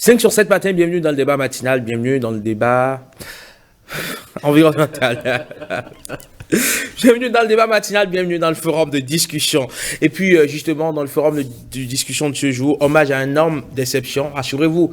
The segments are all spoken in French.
5 sur 7 matin, bienvenue dans le débat matinal, bienvenue dans le débat environnemental. Bienvenue dans le débat matinal, bienvenue dans le forum de discussion. Et puis justement, dans le forum de discussion de ce jour, hommage à un homme d'exception, rassurez-vous,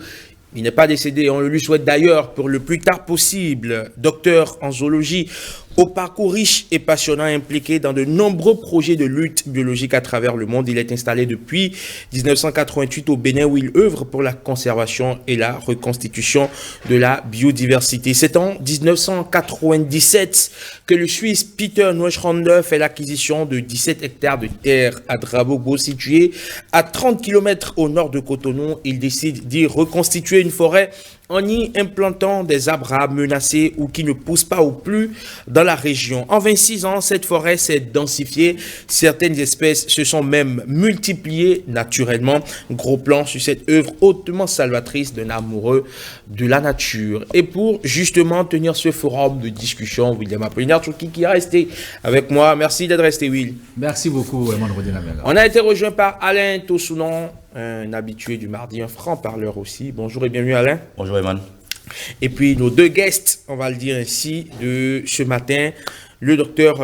il n'est pas décédé, on le lui souhaite d'ailleurs pour le plus tard possible. Docteur en zoologie, au parcours riche et passionnant, impliqué dans de nombreux projets de lutte biologique à travers le monde. Il est installé depuis 1988 au Bénin où il œuvre pour la conservation et la reconstitution de la biodiversité. C'est en 1997 que le Suisse Peter Neuschwander fait l'acquisition de 17 hectares de terre à Drabogo, situé à 30 km au nord de Cotonou. Il décide d'y reconstituer une forêt en y implantant des arbres menacés ou qui ne poussent pas ou plus dans la région. En 26 ans, cette forêt s'est densifiée. Certaines espèces se sont même multipliées naturellement. Gros plan sur cette œuvre hautement salvatrice d'un amoureux de la nature. Et pour justement tenir ce forum de discussion, William Apollinaire qui est resté avec moi. Merci d'être resté, Will. Merci beaucoup, Emmanuel Rodinamel. On a été rejoint par Alain Tossounon, un habitué du mardi, un franc-parleur aussi. Bonjour et bienvenue Alain. Bonjour Eman. Et puis nos deux guests, on va le dire ainsi, de ce matin, le docteur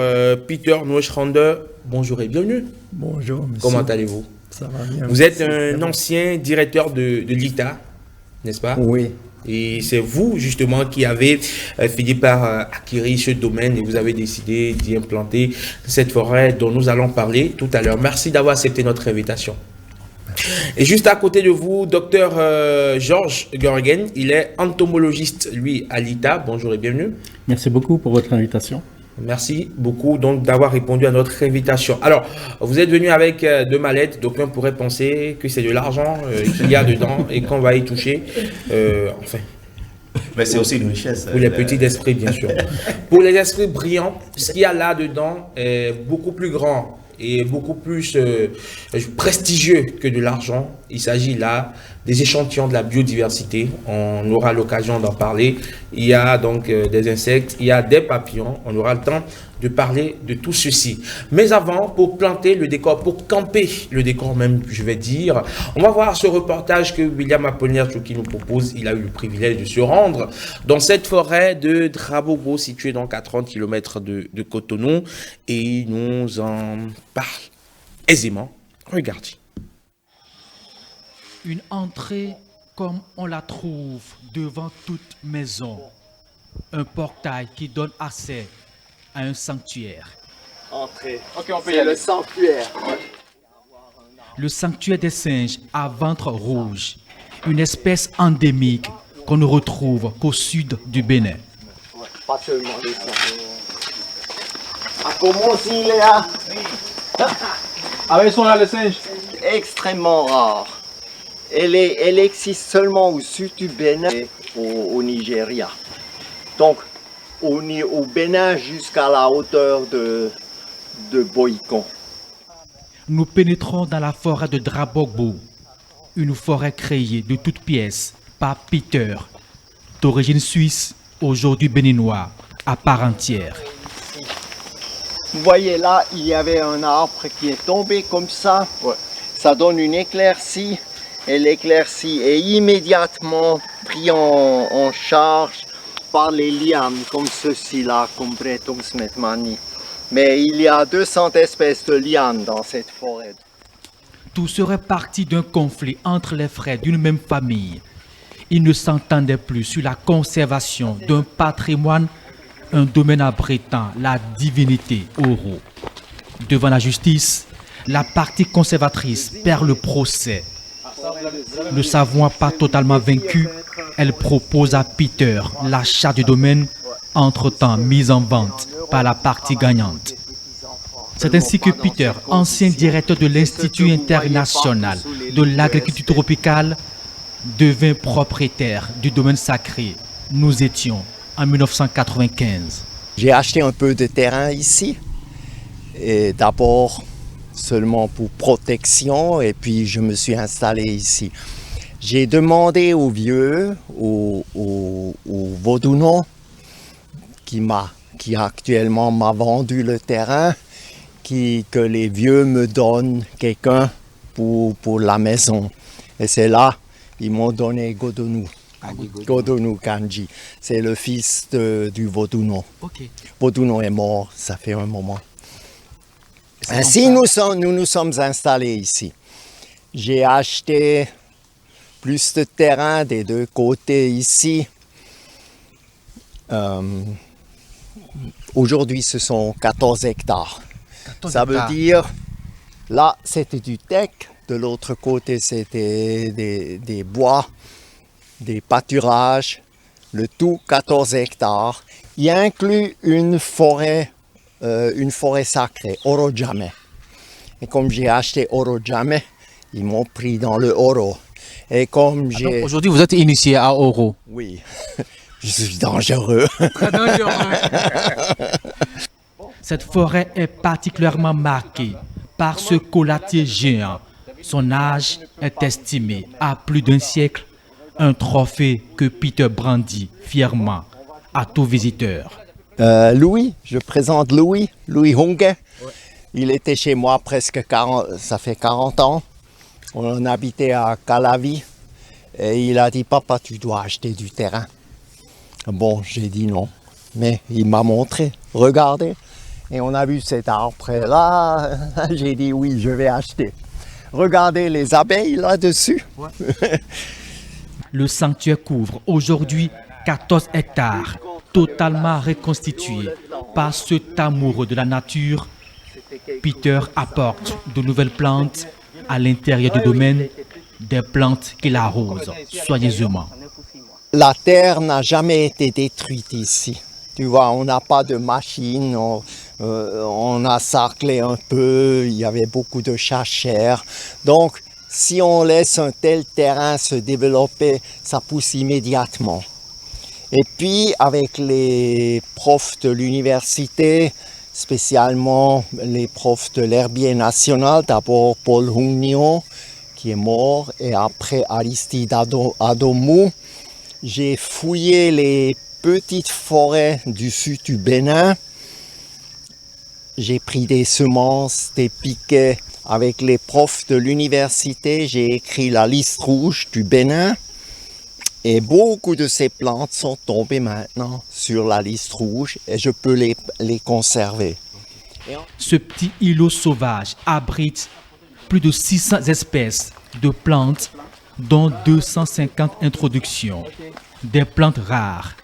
Peter Neuschwander. Bonjour et bienvenue. Bonjour monsieur. Comment allez-vous? Ça va bien. Vous êtes un ancien directeur de l'ITA, n'est-ce pas? Oui. Et c'est vous, justement, qui avez fini par acquérir ce domaine et vous avez décidé d'y implanter cette forêt dont nous allons parler tout à l'heure. Merci d'avoir accepté notre invitation. Et juste à côté de vous, docteur Georges Gorgen, il est entomologiste, lui, à l'ITA. Bonjour et bienvenue. Merci beaucoup pour votre invitation. Merci beaucoup donc d'avoir répondu à notre invitation. Alors, vous êtes venu avec deux mallettes, d'aucuns pourraient penser que c'est de l'argent qu'il y a dedans et qu'on va y toucher. Enfin. Mais c'est aussi une richesse. Pour les petits esprits, bien sûr. Pour les esprits brillants, ce qu'il y a là-dedans est beaucoup plus grand et beaucoup plus prestigieux que de l'argent. Il s'agit là des échantillons de la biodiversité. On aura l'occasion d'en parler. Il y a donc des insectes, il y a des papillons. On aura le temps de parler de tout ceci. Mais avant, pour planter le décor, pour camper le décor même, je vais dire, on va voir ce reportage que William Apollinaire qui nous propose. Il a eu le privilège de se rendre dans cette forêt de Drabogo, située donc à 30 km de Cotonou. Et il nous en parle aisément. Regardez. Une entrée comme on la trouve devant toute maison. Un portail qui donne accès à un sanctuaire. Entrée. Ok, on peut y aller. Le sanctuaire. Le sanctuaire des singes à ventre rouge. Une espèce endémique qu'on ne retrouve qu'au sud du Bénin. Ouais, pas seulement les singes. Ah, comment s'il est là? Ah oui, ils sont là, les singes. Extrêmement rare. Elle existe seulement au sud du Bénin et au Nigeria. Donc, au Bénin jusqu'à la hauteur de Boycon. Nous pénétrons dans la forêt de Drabogo, une forêt créée de toutes pièces par Peter, d'origine suisse, aujourd'hui béninois, à part entière. Vous voyez là, il y avait un arbre qui est tombé comme ça. Ouais. Ça donne une éclaircie. Et l'éclaircie est immédiatement pris en charge par les lianes comme ceci-là, comme Breton Smetmani. Mais il y a 200 espèces de lianes dans cette forêt. Tout serait parti d'un conflit entre les frères d'une même famille. Ils ne s'entendaient plus sur la conservation d'un patrimoine, un domaine abritant la divinité Oro. Devant la justice, la partie conservatrice perd le procès. Ne savant pas totalement vaincu, elle propose à Peter l'achat du domaine, entre-temps mis en vente par la partie gagnante. C'est ainsi que Peter, ancien directeur de l'Institut international de l'agriculture tropicale, devint propriétaire du domaine sacré. Nous étions en 1995. J'ai acheté un peu de terrain ici, et d'abord seulement pour protection, et puis je me suis installé ici. J'ai demandé au vieux, au Vaudounon, qui actuellement m'a vendu le terrain, que les vieux me donnent quelqu'un pour la maison. Et c'est là ils m'ont donné Godonou. Godonou Kanji. C'est le fils du Vodounon. Ok. Vodounon est mort, ça fait un moment. C'est Ainsi, comme ça. nous nous sommes installés ici. J'ai acheté plus de terrain des deux côtés ici. Aujourd'hui, ce sont 14 hectares. 14 Ça veut hectares. dire, là, c'était du teck. De l'autre côté, c'était des bois, des pâturages. Le tout, 14 hectares. Il inclut une forêt sacrée, Orojame. Et comme j'ai acheté Orojame, ils m'ont pris dans le Oro. Et comme Donc, j'ai... aujourd'hui, vous êtes initié à Oro. Oui, je suis dangereux. Très dangereux. Cette forêt est particulièrement marquée par ce collatier géant. Son âge est estimé à plus d'un siècle, un trophée que Peter brandit fièrement à tout visiteur. Louis, je présente Louis Hongue. Il était chez moi presque 40, ça fait 40 ans. On habitait à Calavi. Et il a dit, papa, tu dois acheter du terrain. Bon, j'ai dit non. Mais il m'a montré, regardez. Et on a vu cet arbre là. J'ai dit oui, je vais acheter. Regardez les abeilles là-dessus. Le sanctuaire couvre aujourd'hui 14 hectares, totalement reconstitués par cet amoureux de la nature. Peter apporte de nouvelles plantes à l'intérieur du domaine, des plantes qu'il arrose soigneusement. La terre n'a jamais été détruite ici. Tu vois, on n'a pas de machine, on a sarclé un peu, il y avait beaucoup de chachères. Donc, si on laisse un tel terrain se développer, ça pousse immédiatement. Et puis, avec les profs de l'université, spécialement les profs de l'herbier national, d'abord Paul Hungnion, qui est mort, et après Aristide Adomou, j'ai fouillé les petites forêts du sud du Bénin. J'ai pris des semences, des piquets. Avec les profs de l'université, j'ai écrit la liste rouge du Bénin. Et beaucoup de ces plantes sont tombées maintenant sur la liste rouge et je peux les conserver. Ce petit îlot sauvage abrite plus de 600 espèces de plantes, dont 250 introductions. Des plantes rares.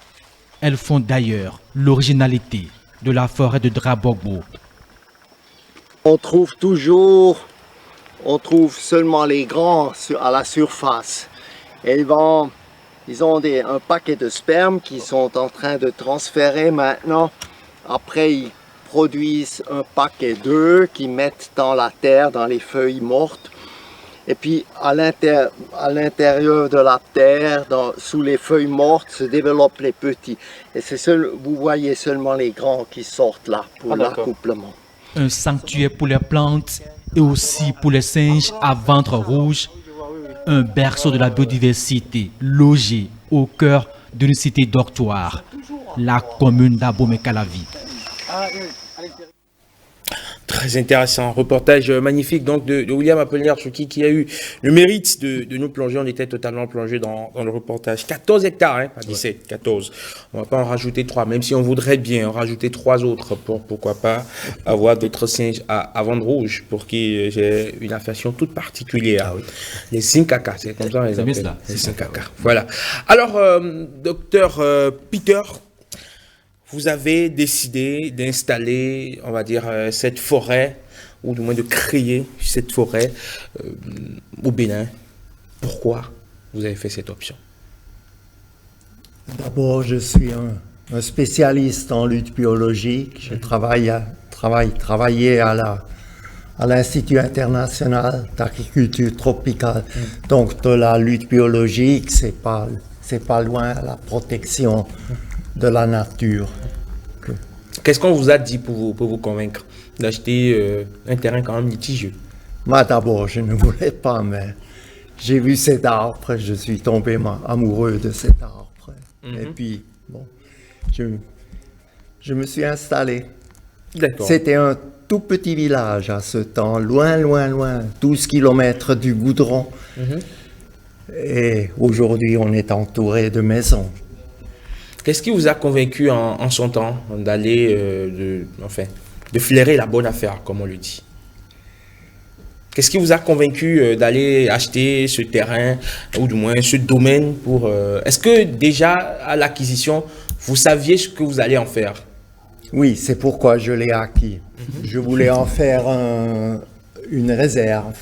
Elles font d'ailleurs l'originalité de la forêt de Drabogbo. On trouve seulement les grands à la surface. Et ils ont un paquet de sperme qu'ils sont en train de transférer maintenant. Après, ils produisent un paquet d'œufs qu'ils mettent dans la terre, dans les feuilles mortes. Et puis, à l'intérieur de la terre, sous les feuilles mortes, se développent les petits. Et vous voyez seulement les grands qui sortent là pour l'accouplement. Un sanctuaire pour les plantes et aussi pour les singes à ventre rouge. Un berceau de la biodiversité logé au cœur d'une cité dortoir, la commune d'Abomey-Calavi. Très intéressant, reportage magnifique donc de William Apollinaire-Chouki qui a eu le mérite de nous plonger. On était totalement plongé dans le reportage. 14 hectares, hein, pas 17, 14. On va pas en rajouter 3, même si on voudrait bien en rajouter 3 autres pour pourquoi pas avoir d'autres singes à vendre rouge pour qui j'ai une affection toute particulière. Ah oui. Les Sinkaka, c'est comme ça on les appelle. Les Sinkaka. Voilà. Alors, docteur Peter, vous avez décidé d'installer, on va dire, cette forêt, ou du moins de créer cette forêt au Bénin. Pourquoi vous avez fait cette option? D'abord, je suis un spécialiste en lutte biologique. Je travaillais à l'Institut international d'agriculture tropicale. Donc, de la lutte biologique, c'est pas loin à la protection de la nature. Qu'est-ce qu'on vous a dit pour vous convaincre d'acheter un terrain quand même litigieux? Moi d'abord, je ne voulais pas, mais j'ai vu cet arbre, je suis tombé amoureux de cet arbre. Et puis, bon, je me suis installé. D'accord. C'était un tout petit village à ce temps, loin, 12 kilomètres du goudron. Et aujourd'hui, on est entouré de maisons. Qu'est-ce qui vous a convaincu en son temps d'aller, de flairer la bonne affaire, comme on le dit? Qu'est-ce qui vous a convaincu d'aller acheter ce terrain, ou du moins ce domaine pour... Est-ce que déjà, à l'acquisition, vous saviez ce que vous allez en faire? Oui, c'est pourquoi je l'ai acquis. Je voulais en faire une réserve,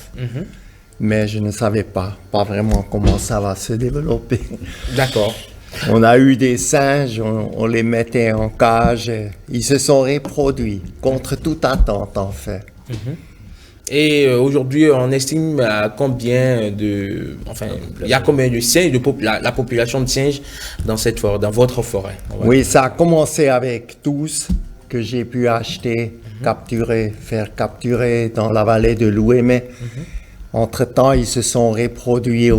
mais je ne savais pas vraiment comment ça va se développer. D'accord. On a eu des singes, on les mettait en cage, et ils se sont reproduits contre toute attente en fait. Et aujourd'hui, on estime à combien de... Enfin, il y a combien de singes, la population de singes dans cette forêt, dans votre forêt? Oui, ça a commencé avec tous que j'ai pu acheter, capturer, faire capturer dans la vallée de l'Ouémé. Entre-temps, ils se sont reproduits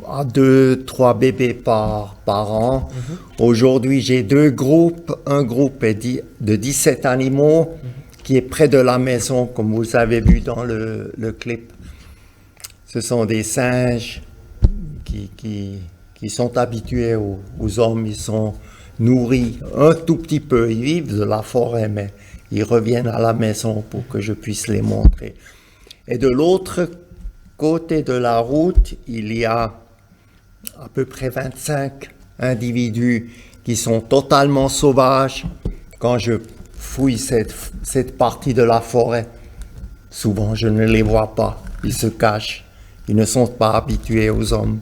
à 2-3 bébés par an. Aujourd'hui, j'ai 2 groupes. Un groupe est de 17 animaux qui est près de la maison, comme vous avez vu dans le clip. Ce sont des singes qui sont habitués aux hommes. Ils sont nourris un tout petit peu. Ils vivent de la forêt, mais ils reviennent à la maison pour que je puisse les montrer. Et de l'autre côté de la route, il y a à peu près 25 individus qui sont totalement sauvages. Quand je fouille cette partie de la forêt, souvent je ne les vois pas. Ils se cachent. Ils ne sont pas habitués aux hommes.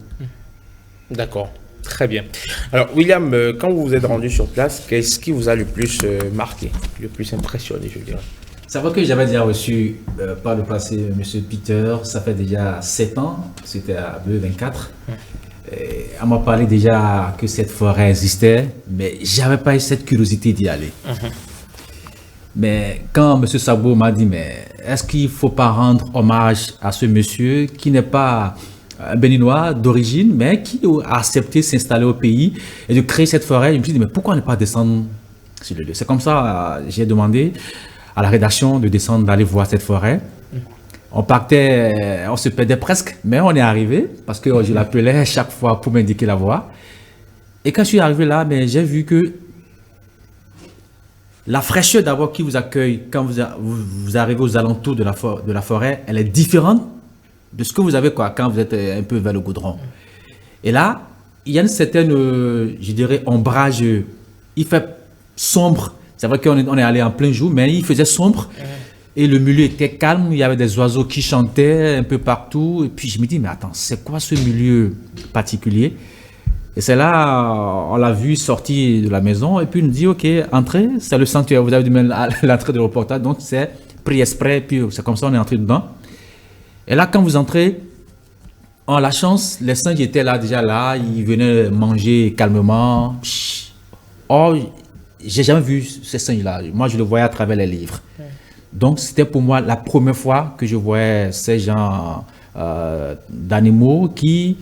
D'accord. Très bien. Alors, William, quand vous vous êtes rendu sur place, qu'est-ce qui vous a le plus marqué, le plus impressionné, je dirais? C'est vrai que j'avais déjà reçu par le passé M. Peter, ça fait déjà 7 ans, c'était à 2024. On m'a parlé déjà que cette forêt existait, mais j'avais pas eu cette curiosité d'y aller. Mais quand M. Sabo m'a dit, mais est-ce qu'il ne faut pas rendre hommage à ce monsieur qui n'est pas un béninois d'origine, mais qui a accepté de s'installer au pays et de créer cette forêt? Je me suis dit, mais pourquoi ne pas descendre sur le lieu? C'est comme ça, j'ai demandé à la rédaction de descendre, d'aller voir cette forêt. On partait, on se perdait presque, mais on est arrivé parce que je l'appelais chaque fois pour m'indiquer la voie. Et quand je suis arrivé là, mais j'ai vu que la fraîcheur d'abord qui vous accueille quand vous arrivez aux alentours de la forêt, elle est différente de ce que vous avez quand vous êtes un peu vers le goudron. Et là, il y a une certaine, je dirais, ombrage. Il fait sombre. C'est vrai qu'on est allé en plein jour, mais il faisait sombre. Et le milieu était calme. Il y avait des oiseaux qui chantaient un peu partout. Et puis je me dis, mais attends, c'est quoi ce milieu particulier? Et c'est là, on l'a vu sortir de la maison. Et puis il nous dit, OK, entrez, c'est le sanctuaire. Vous avez du mal à l'entrée de reportage. Donc c'est pris exprès. Puis c'est comme ça, on est entré dedans. Et là, quand vous entrez, on a la chance, les singes étaient là, déjà là. Ils venaient manger calmement. Oh, j'ai jamais vu ces singes-là. Moi, je le voyais à travers les livres. Donc, c'était pour moi la première fois que je voyais ces gens d'animaux qui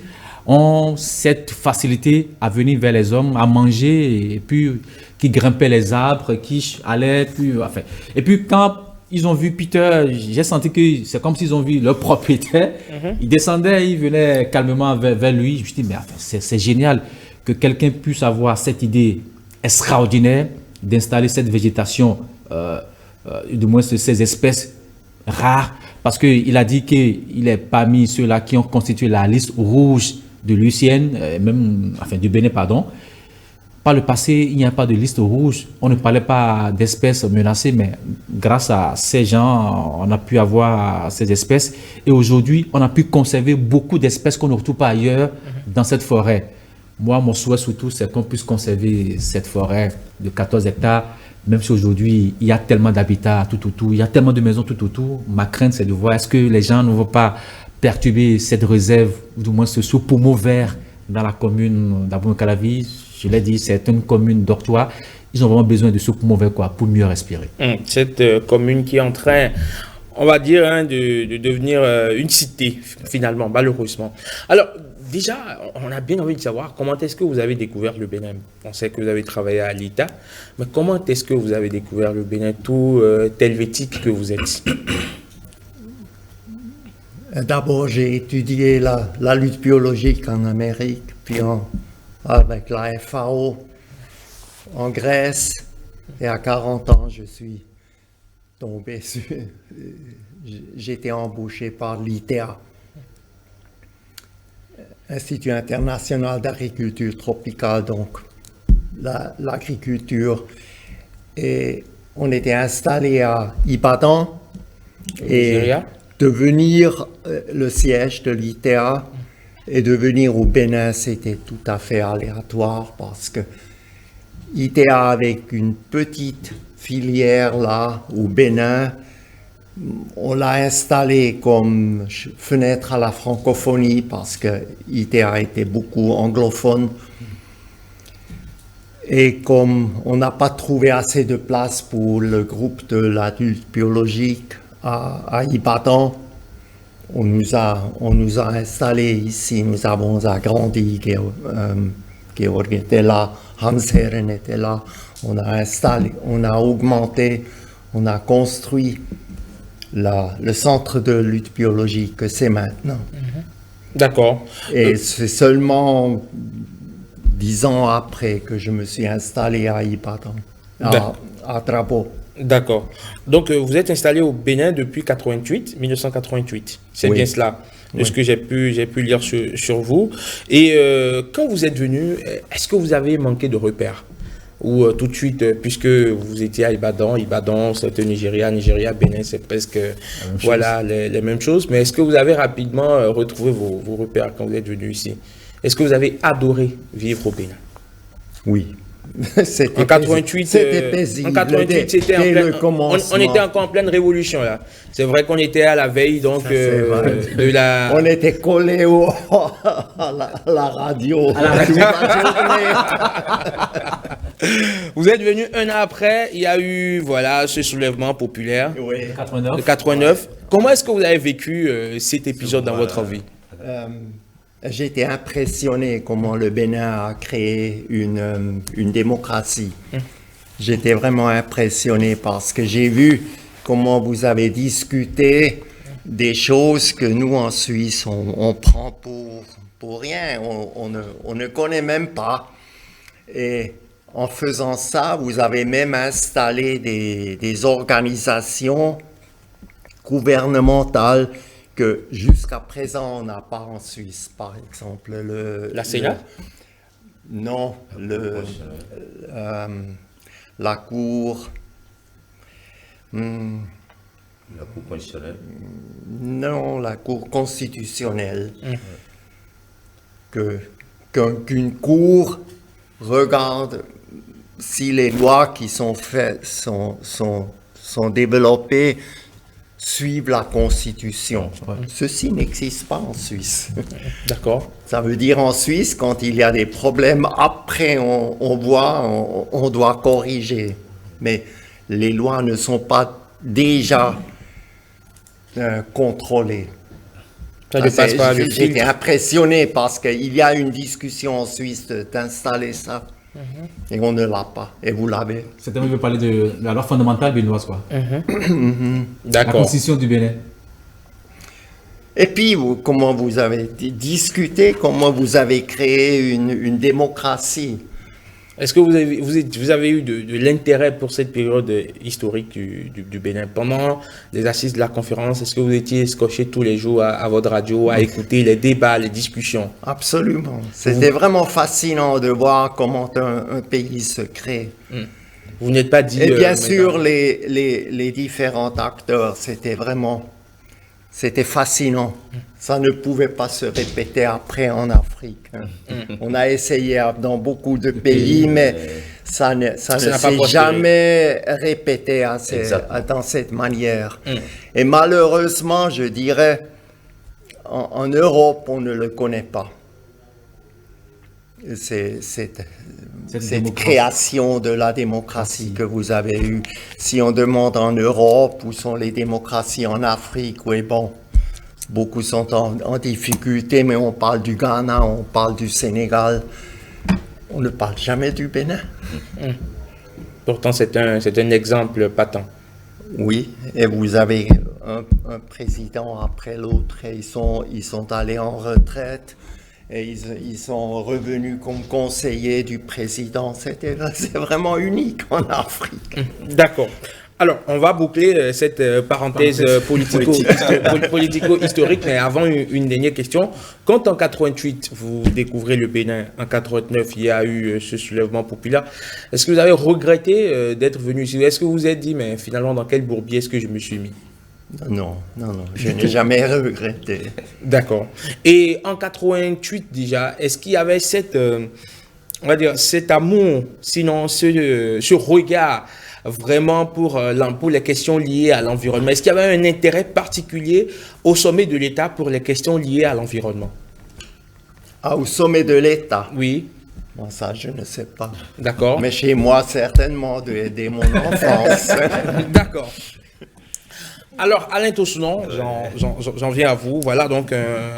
ont cette facilité à venir vers les hommes, à manger, et puis qui grimpaient les arbres, qui allaient, puis, enfin. Et puis, quand ils ont vu Peter, j'ai senti que c'est comme s'ils ont vu leur propriétaire. Ils descendaient, ils venaient calmement vers lui. Je me suis dit, mais enfin, c'est génial que quelqu'un puisse avoir cette idée extraordinaire d'installer cette végétation, du moins ces espèces rares, parce qu'il a dit qu'il est parmi ceux-là qui ont constitué la liste rouge de l'UICN, même, enfin du Bénin, pardon. Par le passé, il n'y a pas de liste rouge, on ne parlait pas d'espèces menacées, mais grâce à ces gens, on a pu avoir ces espèces, et aujourd'hui, on a pu conserver beaucoup d'espèces qu'on ne retrouve pas ailleurs dans cette forêt. Moi, mon souhait surtout, c'est qu'on puisse conserver cette forêt de 14 hectares, même si aujourd'hui, il y a tellement d'habitats tout autour, il y a tellement de maisons tout autour. Ma crainte, c'est de voir est-ce que les gens ne vont pas perturber cette réserve, ou du moins ce sous-poumon vert dans la commune d'Abomey-Calavi. Je l'ai dit, c'est une commune dortoir. Ils ont vraiment besoin de ce poumon vert pour mieux respirer. Cette commune qui est en train, on va dire, de devenir une cité, finalement, malheureusement. Alors, déjà, on a bien envie de savoir comment est-ce que vous avez découvert le Bénin. On sait que vous avez travaillé à l'ITA, mais comment est-ce que vous avez découvert le Bénin, tout helvétique que vous êtes? D'abord, j'ai étudié la lutte biologique en Amérique, puis avec la FAO en Grèce. Et à 40 ans, je suis tombé sur... J'étais embauché par l'ITA, Institut international d'agriculture tropicale, donc l'agriculture. Et on était installé à Ibadan. Et devenir le siège de l'ITA et de venir au Bénin, c'était tout à fait aléatoire parce que ITA avec une petite filière là au Bénin, on l'a installé comme fenêtre à la francophonie parce que ITA était beaucoup anglophone. Et comme on n'a pas trouvé assez de place pour le groupe de la lutte biologique à Ibadan, on nous a installés ici, nous avons agrandi, Georg était là, Hans Herren était là, on a installé, on a augmenté, on a construit le centre de lutte biologique que c'est maintenant. D'accord. Et c'est seulement 10 ans après que je me suis installé à Ibadan, à Trabo. D'accord. Donc, vous êtes installé au Bénin depuis 1988. C'est Oui. bien cela, de ce que j'ai pu lire sur vous. Et quand vous êtes venu, est-ce que vous avez manqué de repères? Ou tout de suite, puisque vous étiez à Ibadan, c'était Nigeria, Bénin, c'est presque les mêmes choses. Mais est-ce que vous avez rapidement retrouvé vos repères quand vous êtes venu ici? Est-ce que vous avez adoré vivre au Bénin? Oui. En 88, c'était paisible. En 88, c'était on était encore en pleine révolution là. C'est vrai qu'on était à la veille donc de la. On était collés à la radio. Vous êtes venu un an après, il y a eu ce soulèvement populaire. Oui. De 89. Comment est-ce que vous avez vécu cet épisode dans votre vie? J'ai été impressionné comment le Bénin a créé une démocratie. J'étais vraiment impressionné parce que j'ai vu comment vous avez discuté des choses que nous en Suisse, on prend pour rien, on ne connaît même pas. Et en faisant ça, vous avez même installé des organisations gouvernementales que jusqu'à présent on n'a pas en Suisse, par exemple la Sénat. Non, la Cour. La Cour constitutionnelle. Non, la Cour constitutionnelle. Qu'une Cour regarde si les lois qui sont faites sont développées suivent la Constitution. Ceci n'existe pas en Suisse. D'accord. Ça veut dire en Suisse, quand il y a des problèmes, après on voit, on doit corriger. Mais les lois ne sont pas déjà contrôlées. J'étais impressionné parce qu'il y a une discussion en Suisse d'installer ça. Et on ne l'a pas. Et vous l'avez. C'était même parler de la loi fondamentale béninoise, quoi. La D'accord. constitution du Bénin. Et puis, comment vous avez discuté, comment vous avez créé une démocratie. Est-ce que vous avez eu de l'intérêt pour cette période historique du Bénin? Pendant les assises de la conférence, est-ce que vous étiez scotché tous les jours à votre radio, à écouter les débats, les discussions? Absolument. C'était vraiment fascinant de voir comment un pays se crée. Vous n'êtes pas dit... Et bien sûr, les différents acteurs, c'était fascinant. Ça ne pouvait pas se répéter après en Afrique. On a essayé dans beaucoup de pays, mais ça ne s'est jamais répété dans cette manière. Et malheureusement, je dirais, en Europe, on ne le connaît pas. Cette création de la démocratie que vous avez eue. Si on demande en Europe où sont les démocraties en Afrique, oui, bon, beaucoup sont en difficulté, mais on parle du Ghana, on parle du Sénégal. On ne parle jamais du Bénin. Pourtant, c'est un exemple patent. Oui, et vous avez un président après l'autre et ils sont allés en retraite et ils sont revenus comme conseillers du président. C'est vraiment unique en Afrique. D'accord. Alors, on va boucler cette parenthèse politico-historique, mais avant une dernière question. Quand en 88, vous découvrez le Bénin, en 89, il y a eu ce soulèvement populaire, est-ce que vous avez regretté d'être venu ici? Est-ce que vous vous êtes dit, mais finalement, dans quel bourbier est-ce que je me suis mis? Non, je n'ai jamais regretté. D'accord. Et en 88 déjà, est-ce qu'il y avait on va dire, cet amour, sinon ce regard vraiment pour les questions liées à l'environnement? Est-ce qu'il y avait un intérêt particulier au sommet de l'État pour les questions liées à l'environnement? Ah, au sommet de l'État? Oui. Bon, ça, je ne sais pas. D'accord. Mais chez moi, certainement, dès mon enfance. D'accord. Alors, Alain Tosunon, j'en viens à vous. Voilà donc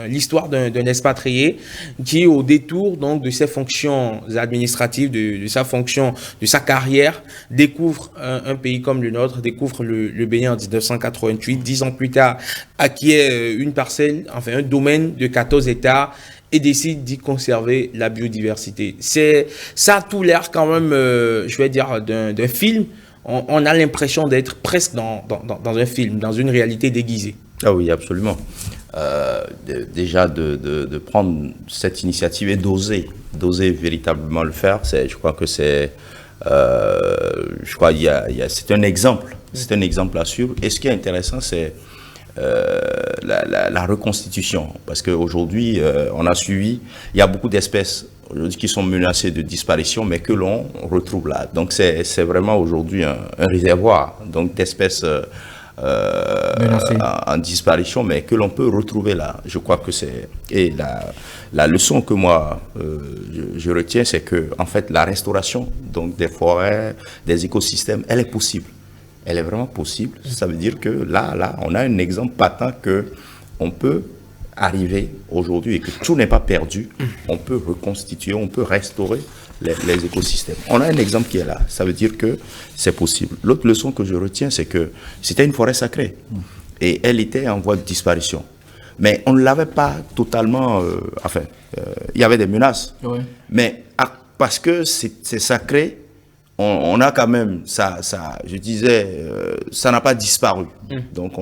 l'histoire d'un expatrié qui, au détour donc de ses fonctions administratives, de sa fonction, de sa carrière, découvre un pays comme le nôtre, découvre le Bénin en 1988. 10 ans plus tard, acquiert une parcelle, enfin un domaine de 14 hectares et décide d'y conserver la biodiversité. Ça a tout l'air quand même, je vais dire, d'un film. On a l'impression d'être presque dans un film, dans une réalité déguisée. Ah oui, absolument. Déjà de prendre cette initiative et d'oser véritablement le faire, je crois que c'est un exemple. C'est un exemple à suivre. Et ce qui est intéressant, c'est la reconstitution. Parce qu'aujourd'hui, on a suivi, il y a beaucoup d'espèces aujourd'hui qui sont menacées de disparition, mais que l'on retrouve là. Donc c'est vraiment aujourd'hui un réservoir d'espèces en disparition, mais que l'on peut retrouver là. Je crois que c'est... Et la leçon que moi, je retiens, c'est que en fait, la restauration donc, des forêts, des écosystèmes, elle est possible. Elle est vraiment possible. Ça veut dire que là, on a un exemple patent qu'on peut arriver aujourd'hui et que tout n'est pas perdu. On peut reconstituer, on peut restaurer les écosystèmes. On a un exemple qui est là. Ça veut dire que c'est possible. L'autre leçon que je retiens, c'est que c'était une forêt sacrée et elle était en voie de disparition. Mais on ne l'avait pas totalement... il y avait des menaces. Oui. Mais parce que c'est sacré, on a quand même... ça n'a pas disparu. Donc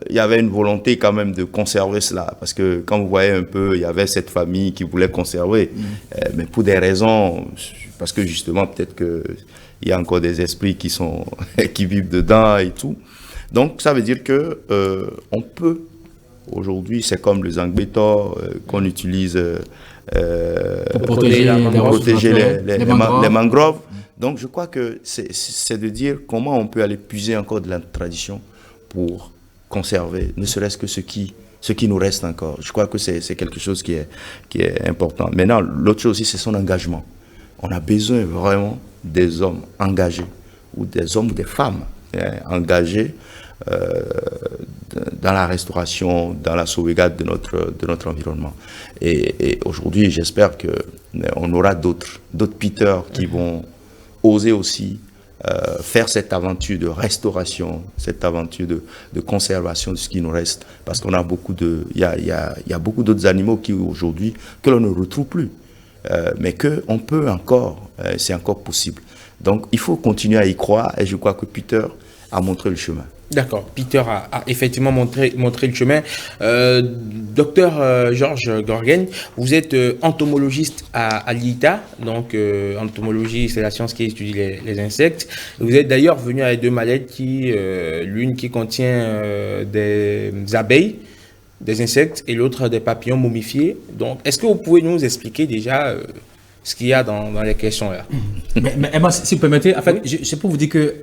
il y avait une volonté quand même de conserver cela, parce que quand vous voyez un peu, il y avait cette famille qui voulait conserver, mais pour des raisons, parce que justement peut-être qu'il y a encore des esprits qui vivent dedans et tout. Donc ça veut dire que on peut, aujourd'hui, c'est comme le Zangbetor qu'on utilise pour protéger les mangroves. Donc je crois que c'est de dire comment on peut aller puiser encore de la tradition pour conserver, ne serait-ce que ce qui nous reste encore. Je crois que c'est quelque chose qui est important. Maintenant, l'autre chose aussi, c'est son engagement. On a besoin vraiment des hommes engagés, ou des hommes ou des femmes engagés dans la restauration, dans la sauvegarde de notre environnement. Et aujourd'hui, j'espère qu'on aura d'autres Peter qui vont oser aussi faire cette aventure de restauration, cette aventure de conservation de ce qui nous reste, parce qu'on a il y a beaucoup d'autres animaux qui aujourd'hui que l'on ne retrouve plus, mais que on peut encore, c'est encore possible. Donc il faut continuer à y croire, et je crois que Peter a montré le chemin. D'accord, Peter a effectivement montré le chemin. Docteur Georges Gorgen, vous êtes entomologiste à l'ITA, donc entomologie, c'est la science qui étudie les insectes. Vous êtes d'ailleurs venu avec 2 mallettes, l'une qui contient des abeilles, des insectes, et l'autre des papillons momifiés. Donc, est-ce que vous pouvez nous expliquer déjà ce qu'il y a dans les questions là? Mais Emma, si vous permettez, en fait, je peux vous dire que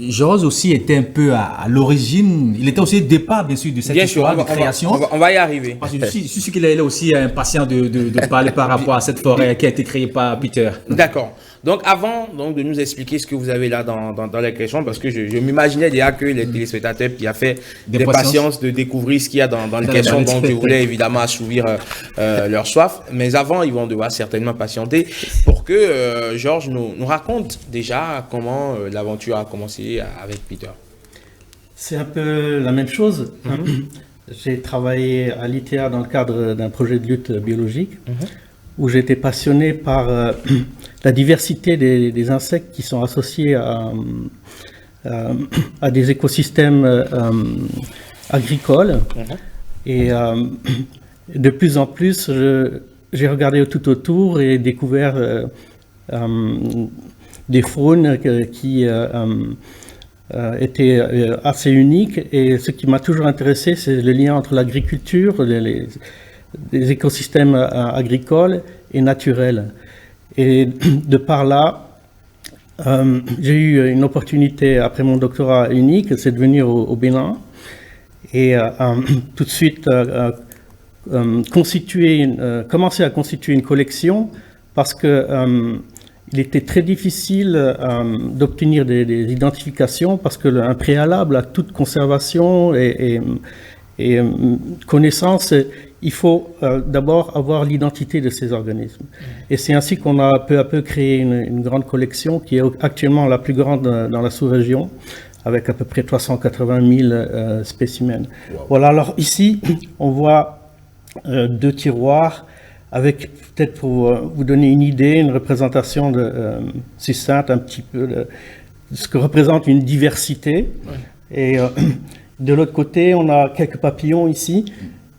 Georges aussi était un peu à l'origine, il était aussi au départ, bien sûr, de cette histoire de création. On va y arriver. Parce que je suis sûr qu'il est aussi impatient de parler par rapport à cette forêt qui a été créée par Peter. D'accord. Donc, avant de nous expliquer ce que vous avez là dans les questions, parce que je m'imaginais déjà que les téléspectateurs qui a fait des patience de découvrir ce qu'il y a dans les questions, donc je voulais évidemment assouvir leur soif. Mais avant, ils vont devoir certainement patienter pour que Georges nous raconte déjà comment l'aventure a commencé avec Peter. C'est un peu la même chose. J'ai travaillé à l'ITA dans le cadre d'un projet de lutte biologique où j'étais passionné par la diversité des insectes qui sont associés à des écosystèmes agricoles. Et de plus en plus, j'ai regardé tout autour et découvert des faunes qui étaient assez uniques. Et ce qui m'a toujours intéressé, c'est le lien entre l'agriculture, les écosystèmes agricoles et naturels. Et de par là, j'ai eu une opportunité après mon doctorat unique, c'est de venir au Bénin et tout de suite commencer à constituer une collection parce que il était très difficile d'obtenir des identifications parce que un préalable à toute conservation et connaissance, il faut d'abord avoir l'identité de ces organismes. Et c'est ainsi qu'on a peu à peu créé une grande collection qui est actuellement la plus grande dans la sous-région, avec à peu près 380 000 spécimens. Wow. Voilà, alors ici, on voit 2 tiroirs avec, peut-être pour vous donner une idée, une représentation succincte un petit peu de ce que représente une diversité. Et de l'autre côté, on a quelques papillons ici,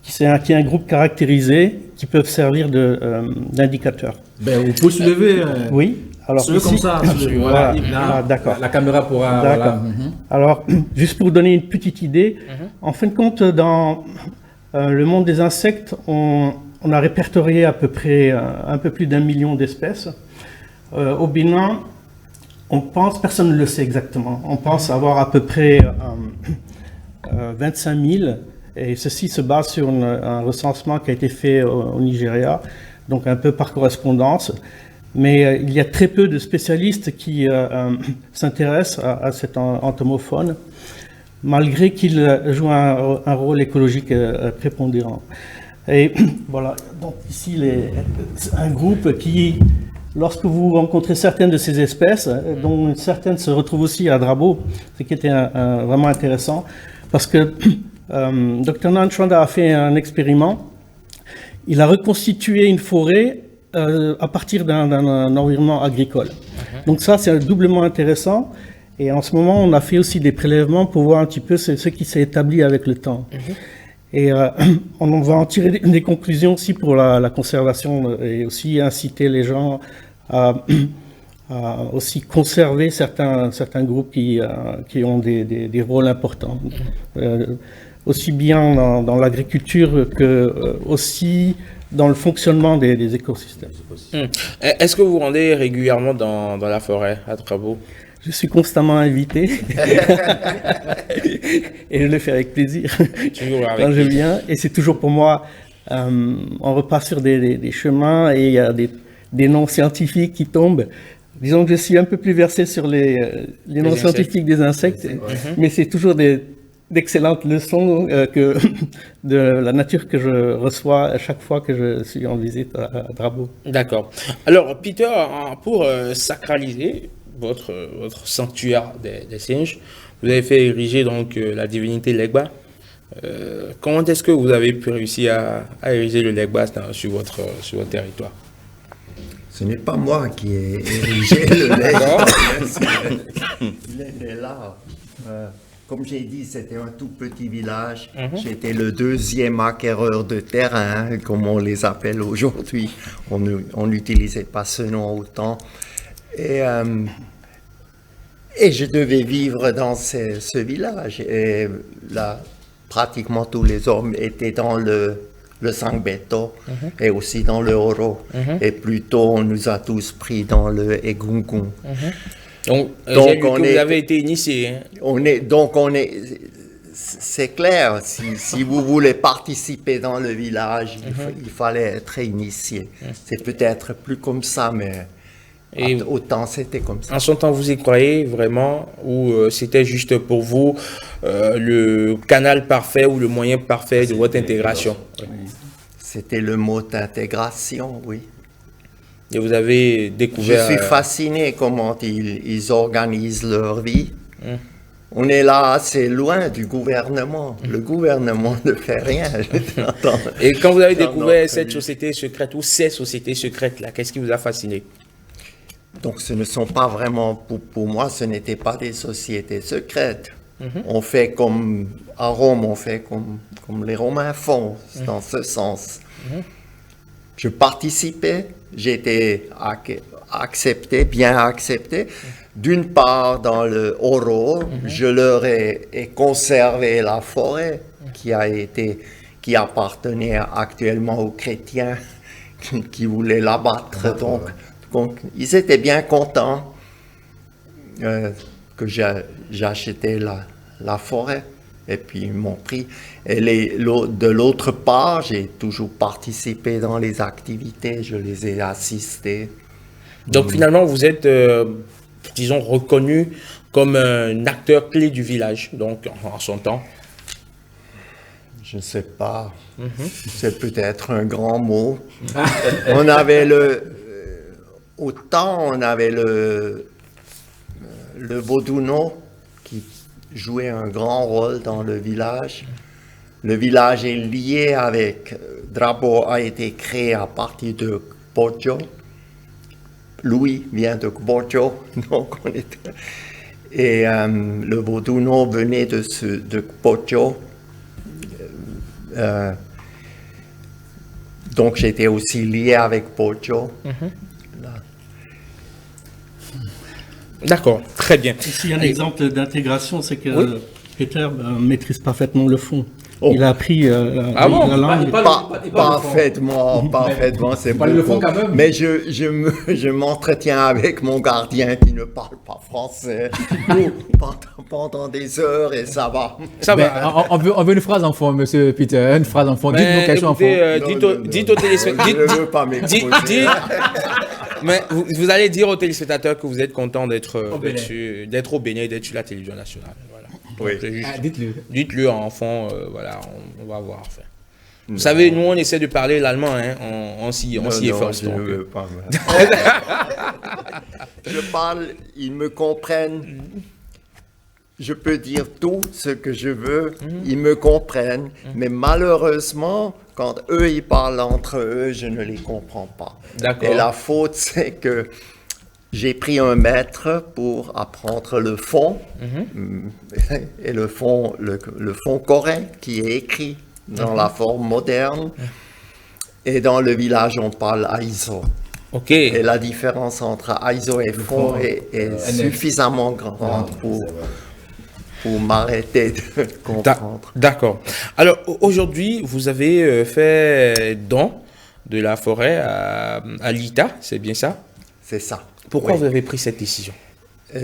qui est un groupe caractérisé, qui peuvent servir d'indicateur. Ben, vous pouvez soulever. Oui. Alors ici, comme ça. Voilà, d'accord. La caméra pourra. Voilà. Alors, juste pour vous donner une petite idée, en fin de compte, dans le monde des insectes, on a répertorié à peu près un peu plus d'1 million d'espèces. Au Bénin, on pense, personne ne le sait exactement, on pense avoir à peu près 25 000, et ceci se base sur un recensement qui a été fait au Nigeria, donc un peu par correspondance. Mais il y a très peu de spécialistes qui s'intéressent à cet entomofaune, malgré qu'il joue un rôle écologique prépondérant. Et voilà, donc ici, un groupe qui, lorsque vous rencontrez certaines de ces espèces, dont certaines se retrouvent aussi à Drabo, ce qui était vraiment intéressant, parce que Dr Nanchwanda a fait un expériment, il a reconstitué une forêt à partir d'un environnement agricole. Donc ça, c'est doublement intéressant. Et en ce moment, on a fait aussi des prélèvements pour voir un petit peu ce qui s'est établi avec le temps. Et on va en tirer des conclusions aussi pour la conservation et aussi inciter les gens à aussi conserver certains groupes qui ont des rôles importants. Aussi bien dans l'agriculture que aussi dans le fonctionnement des écosystèmes. Est-ce que vous vous rendez régulièrement dans la forêt à Drabo? Je suis constamment invité et je le fais avec plaisir quand je viens. Et c'est toujours pour moi, on repasse sur des chemins et il y a des noms scientifiques qui tombent. Disons que je suis un peu plus versé sur les noms scientifiques des insectes, mais c'est toujours d'excellentes leçons de la nature que je reçois à chaque fois que je suis en visite à Drabo. D'accord. Alors, Peter, pour sacraliser votre sanctuaire des singes, vous avez fait ériger donc la divinité Legba. Comment est-ce que vous avez pu réussir à ériger le Legba sur votre territoire? Ce n'est pas moi qui ai érigé le Legba. Il est là. Comme j'ai dit, c'était un tout petit village. J'étais le 2e acquéreur de terrain, comme on les appelle aujourd'hui. On n'utilisait pas ce nom autant. Et je devais vivre dans ce village. Et là, pratiquement tous les hommes étaient dans le Sangbeto et aussi dans le Oro. Et plutôt, on nous a tous pris dans le Egungun. Donc vous avez été initié. Hein? C'est clair, si vous voulez participer dans le village, il fallait être initié. C'est peut-être plus comme ça, mais autant c'était comme ça. En son temps, vous y croyez vraiment, ou c'était juste pour vous le canal parfait ou le moyen parfait de votre intégration? C'était le mot d'intégration, oui. Et vous avez découvert... Je suis fasciné comment ils organisent leur vie. On est là assez loin du gouvernement. Le gouvernement ne fait rien. Et quand vous avez dans découvert notre cette vie. société secrète ou ces sociétés secrètes-là, qu'est-ce qui vous a fasciné? Donc ce ne sont pas vraiment, pour moi, ce n'étaient pas des sociétés secrètes. On fait comme à Rome, on fait comme les Romains font, dans ce sens. Je participais, j'étais accepté, bien accepté. D'une part, dans le Oro, je leur ai conservé la forêt qui appartenait actuellement aux chrétiens qui voulaient l'abattre. Donc, ils étaient bien contents que j'achetais la forêt. Et puis, ils m'ont pris. Et de l'autre part, j'ai toujours participé dans les activités, je les ai assistés. Donc finalement, vous êtes, disons, reconnu comme un acteur clé du village, donc en son temps. Je ne sais pas, c'est peut-être un grand mot. On avait autant on avait le Vodouno qui jouait un grand rôle dans le village. Le village est lié avec, Drabo a été créé à partir de Poggio. Louis vient de Poggio, donc on était... Et le Vodouno venait de Poggio. Donc j'étais aussi lié avec Poggio. D'accord, très bien. Ici, un exemple d'intégration, c'est que Peter maîtrise parfaitement le fond. Oh. Il a appris Ah bon? la langue. Parfaitement, c'est parle le fond beaucoup. quand même. Mais je m'entretiens avec mon gardien qui ne parle pas français pendant des heures et ça va. Ça Ben, va. on veut une phrase en fond, monsieur Peter. Une phrase en fond. Dites-nous Mais quelque chose en fond. écoutez, dites aux téléspectateurs. Je ne veux pas m'exposer. Mais vous allez dire aux téléspectateurs que vous êtes content d'être Au Bénin. au Bénin, d'être sur la télévision nationale. Voilà. Oui. Donc, c'est juste- Dites-le. Dites-le en fond, voilà, on va voir. Enfin. Vous savez, nous on essaie de parler l'allemand, hein, on s'y efforce. Je donc, ne veux pas. Je parle, ils me comprennent. Je peux dire tout ce que je veux, ils me comprennent, mais malheureusement, quand eux ils parlent entre eux, je ne les comprends pas. D'accord. Et la faute, c'est que j'ai pris un maître pour apprendre le fond, et le fond coréen qui est écrit dans la forme moderne. Et dans le village, on parle aizo. Ok. Et la différence entre aizo et fond est suffisamment grande pour m'arrêter de comprendre. D'accord. Alors aujourd'hui, vous avez fait don de la forêt à l'ITA, c'est bien ça? C'est ça. Pourquoi Oui. vous avez pris cette décision?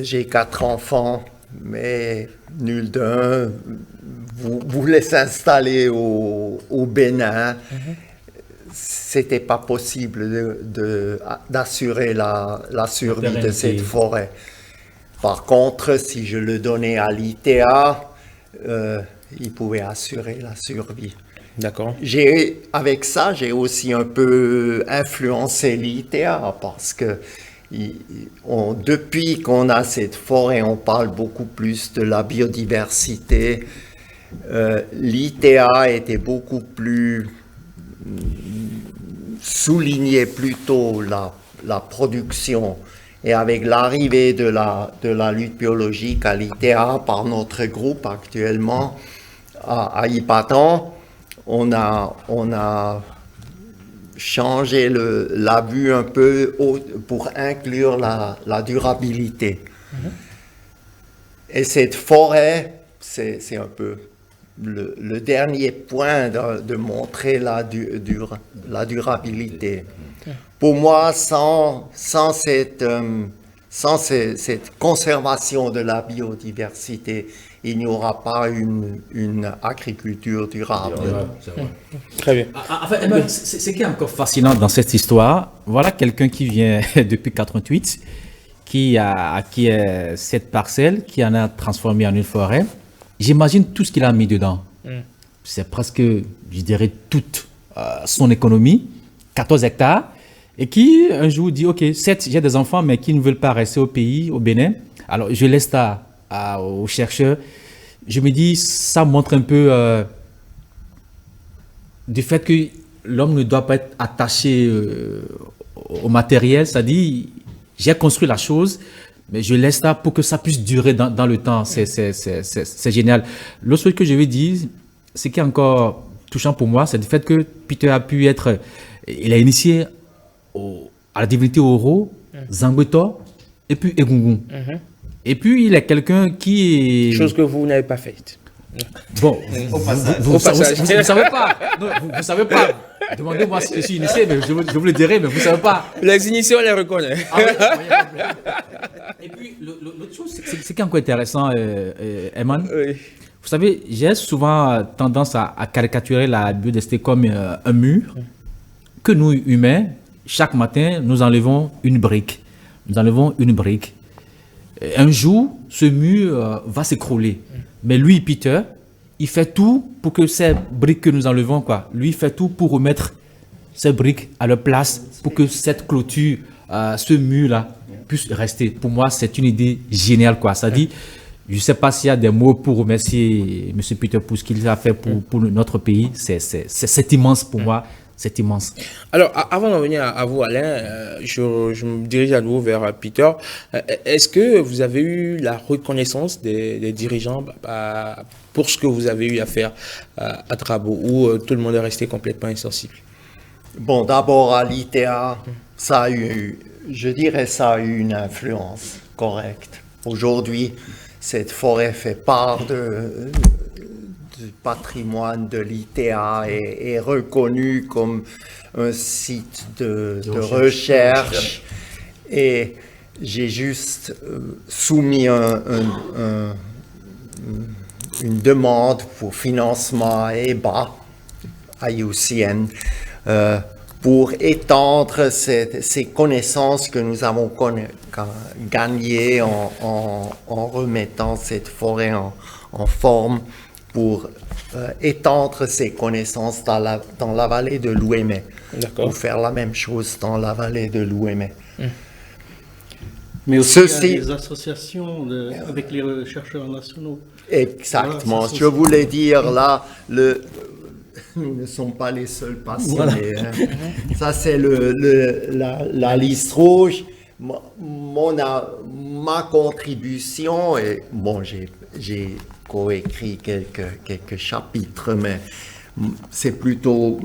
J'ai 4 enfants, mais nul d'un voulait s'installer au Bénin. C'était pas possible d'assurer la survie de pérennité. cette forêt. Par contre, si je le donnais à l'ITA, il pouvait assurer la survie. D'accord. Avec ça, j'ai aussi un peu influencé l'ITA parce que depuis qu'on a cette forêt, on parle beaucoup plus de la biodiversité. L'ITA était beaucoup plus soulignait plutôt la production. Et avec l'arrivée de la lutte biologique à l'ITA par notre groupe actuellement à Ipatan, on a changé la vue un peu pour inclure la durabilité. Et cette forêt, c'est un peu le dernier point de montrer la durabilité. Pour moi, sans cette conservation de la biodiversité, il n'y aura pas une agriculture durable. Très bien. Enfin, ce qui est encore fascinant dans cette histoire, voilà quelqu'un qui vient depuis 88, qui a acquis cette parcelle, qui en a transformé en une forêt. J'imagine tout ce qu'il a mis dedans. C'est presque, je dirais, toute son économie, 14 hectares, et qui un jour dit, ok, certes, j'ai des enfants, mais qui ne veulent pas rester au pays, au Bénin. Alors, je laisse ça aux chercheurs, je me dis, ça montre un peu du fait que l'homme ne doit pas être attaché au matériel, c'est-à-dire, j'ai construit la chose, mais je laisse ça pour que ça puisse durer dans le temps. C'est génial. L'autre chose que je vais dire, ce qui est encore touchant pour moi, c'est le fait que Peter a pu être, il a initié à la divinité Oro, Zangbeto, et puis Egungun. Et puis, il est quelqu'un qui est... Chose que vous n'avez pas faite. Bon, vous ne savez pas. Non, vous ne savez pas. Demandez-moi si je suis initié, mais je vous le dirai, mais vous ne savez pas. Les initiés, on les reconnaît. Ah oui. Et puis, l'autre chose, c'est qui est encore intéressant, Eman. Oui. Vous savez, j'ai souvent tendance à caricaturer la biodiversité comme un mur que nous, humains, chaque matin, nous enlevons une brique. Nous enlevons une brique. Un jour, ce mur va s'écrouler. Mais lui, Peter, il fait tout pour que ces briques que nous enlevons, lui, il fait tout pour remettre ces briques à leur place, pour que cette clôture, ce mur-là, puisse rester. Pour moi, c'est une idée géniale, Ça dit, je ne sais pas s'il y a des mots pour remercier M. Peter pour ce qu'il a fait pour notre pays. C'est immense pour moi. C'est immense. Alors, avant d'en venir à vous, Alain, je me dirige à nouveau vers Peter. Est-ce que vous avez eu la reconnaissance des dirigeants pour ce que vous avez eu à faire à Trabo, où tout le monde est resté complètement insensible? Bon, d'abord à l'ITA, ça a eu une influence correcte. Aujourd'hui, cette forêt fait part du patrimoine de l'ITA et est reconnu comme un site de recherche. Et j'ai juste soumis une demande pour financement à EBA, à IUCN, pour étendre ces connaissances que nous avons gagnées en remettant cette forêt en forme, pour étendre ces connaissances dans la vallée de l'Ouémé, pour faire la même chose dans la vallée de l'Ouémé. Mais aussi il y a des associations avec les chercheurs nationaux. Exactement. Voilà, je voulais dire là, nous ne sommes pas les seuls passionnés. Voilà. Ça, c'est la liste rouge. Ma contribution, et bon, j'ai coécrit quelques chapitres, mais c'est plutôt,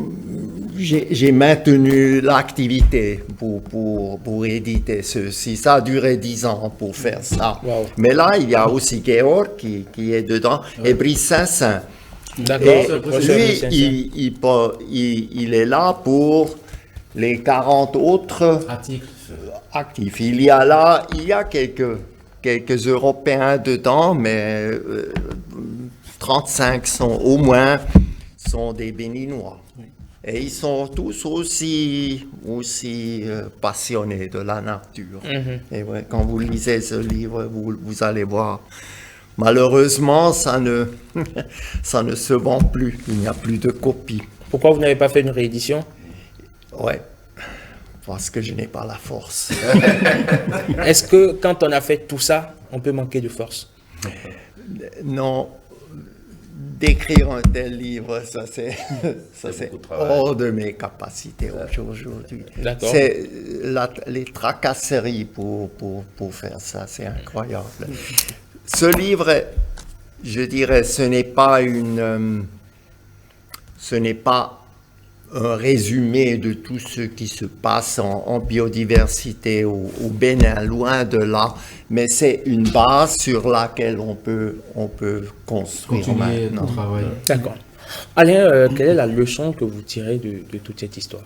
j'ai maintenu l'activité pour éditer ceci. Ça a duré 10 ans pour faire ça. Wow. Mais là, il y a aussi Georg qui est dedans, et Brice Saint-Saint. D'accord. Lui, il est là pour les 40 autres actifs. Il y a quelques Européens dedans, mais 35 au moins sont des Béninois. Et ils sont tous aussi passionnés de la nature. Et ouais, quand vous lisez ce livre, vous allez voir. Malheureusement, ça ne se vend plus. Il n'y a plus de copies. Pourquoi vous n'avez pas fait une réédition? Ouais, parce que je n'ai pas la force. Est-ce que quand on a fait tout ça, on peut manquer de force? Non. D'écrire un tel livre, ça c'est hors de mes capacités aujourd'hui. C'est les tracasseries pour faire ça, c'est incroyable. Ce livre, je dirais, ce n'est pas un résumé de tout ce qui se passe en biodiversité au Bénin, loin de là, mais c'est une base sur laquelle on peut construire notre travail. D'accord. Alain, quelle est la leçon que vous tirez de toute cette histoire?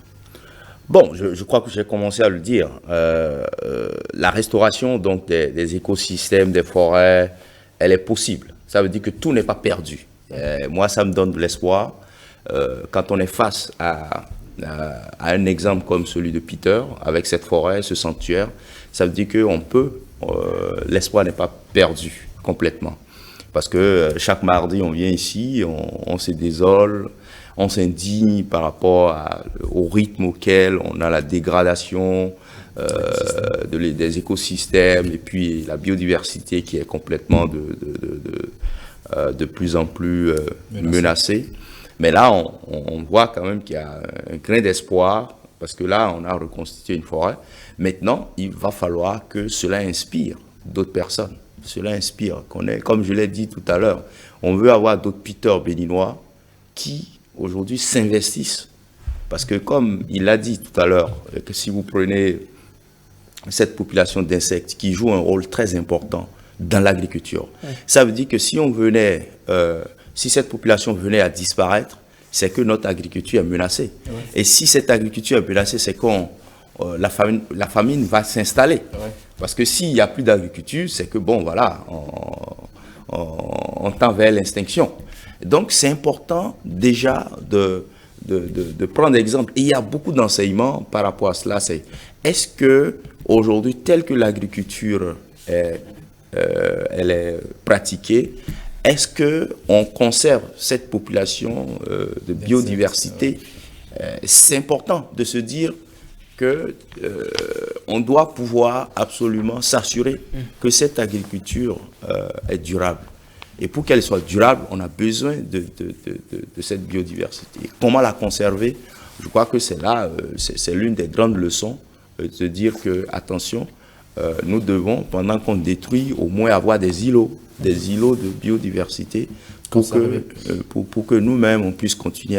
Bon, je crois que j'ai commencé à le dire. La restauration donc des écosystèmes, des forêts, elle est possible. Ça veut dire que tout n'est pas perdu. Moi, ça me donne de l'espoir. Quand on est face à un exemple comme celui de Peter, avec cette forêt, ce sanctuaire, ça veut dire qu'on peut, l'espoir n'est pas perdu complètement. Parce que chaque mardi, on vient ici, on se désole, on s'indigne par rapport au rythme auquel on a la dégradation des écosystèmes et puis la biodiversité qui est complètement de plus en plus menacée. Mais là, on voit quand même qu'il y a un grain d'espoir parce que là, on a reconstitué une forêt. Maintenant, il va falloir que cela inspire d'autres personnes. Cela inspire comme je l'ai dit tout à l'heure, on veut avoir d'autres Peter béninois qui, aujourd'hui, s'investissent. Parce que comme il l'a dit tout à l'heure, que si vous prenez cette population d'insectes qui joue un rôle très important dans l'agriculture, ça veut dire que si si cette population venait à disparaître, c'est que notre agriculture est menacée. Et si cette agriculture est menacée, c'est que la famine va s'installer. Parce que s'il n'y a plus d'agriculture, c'est que bon, voilà, on tend vers l'extinction. Donc c'est important déjà de prendre exemple. Et il y a beaucoup d'enseignements par rapport à cela. Est-ce que aujourd'hui, tel que l'agriculture elle est pratiquée, est-ce qu'on conserve cette population de biodiversité? C'est important de se dire qu'on doit pouvoir absolument s'assurer que cette agriculture est durable. Et pour qu'elle soit durable, on a besoin de cette biodiversité. Comment la conserver? Je crois que c'est là, c'est l'une des grandes leçons, de se dire que, attention, nous devons, pendant qu'on détruit, au moins avoir des îlots de biodiversité pour que nous-mêmes, on puisse continuer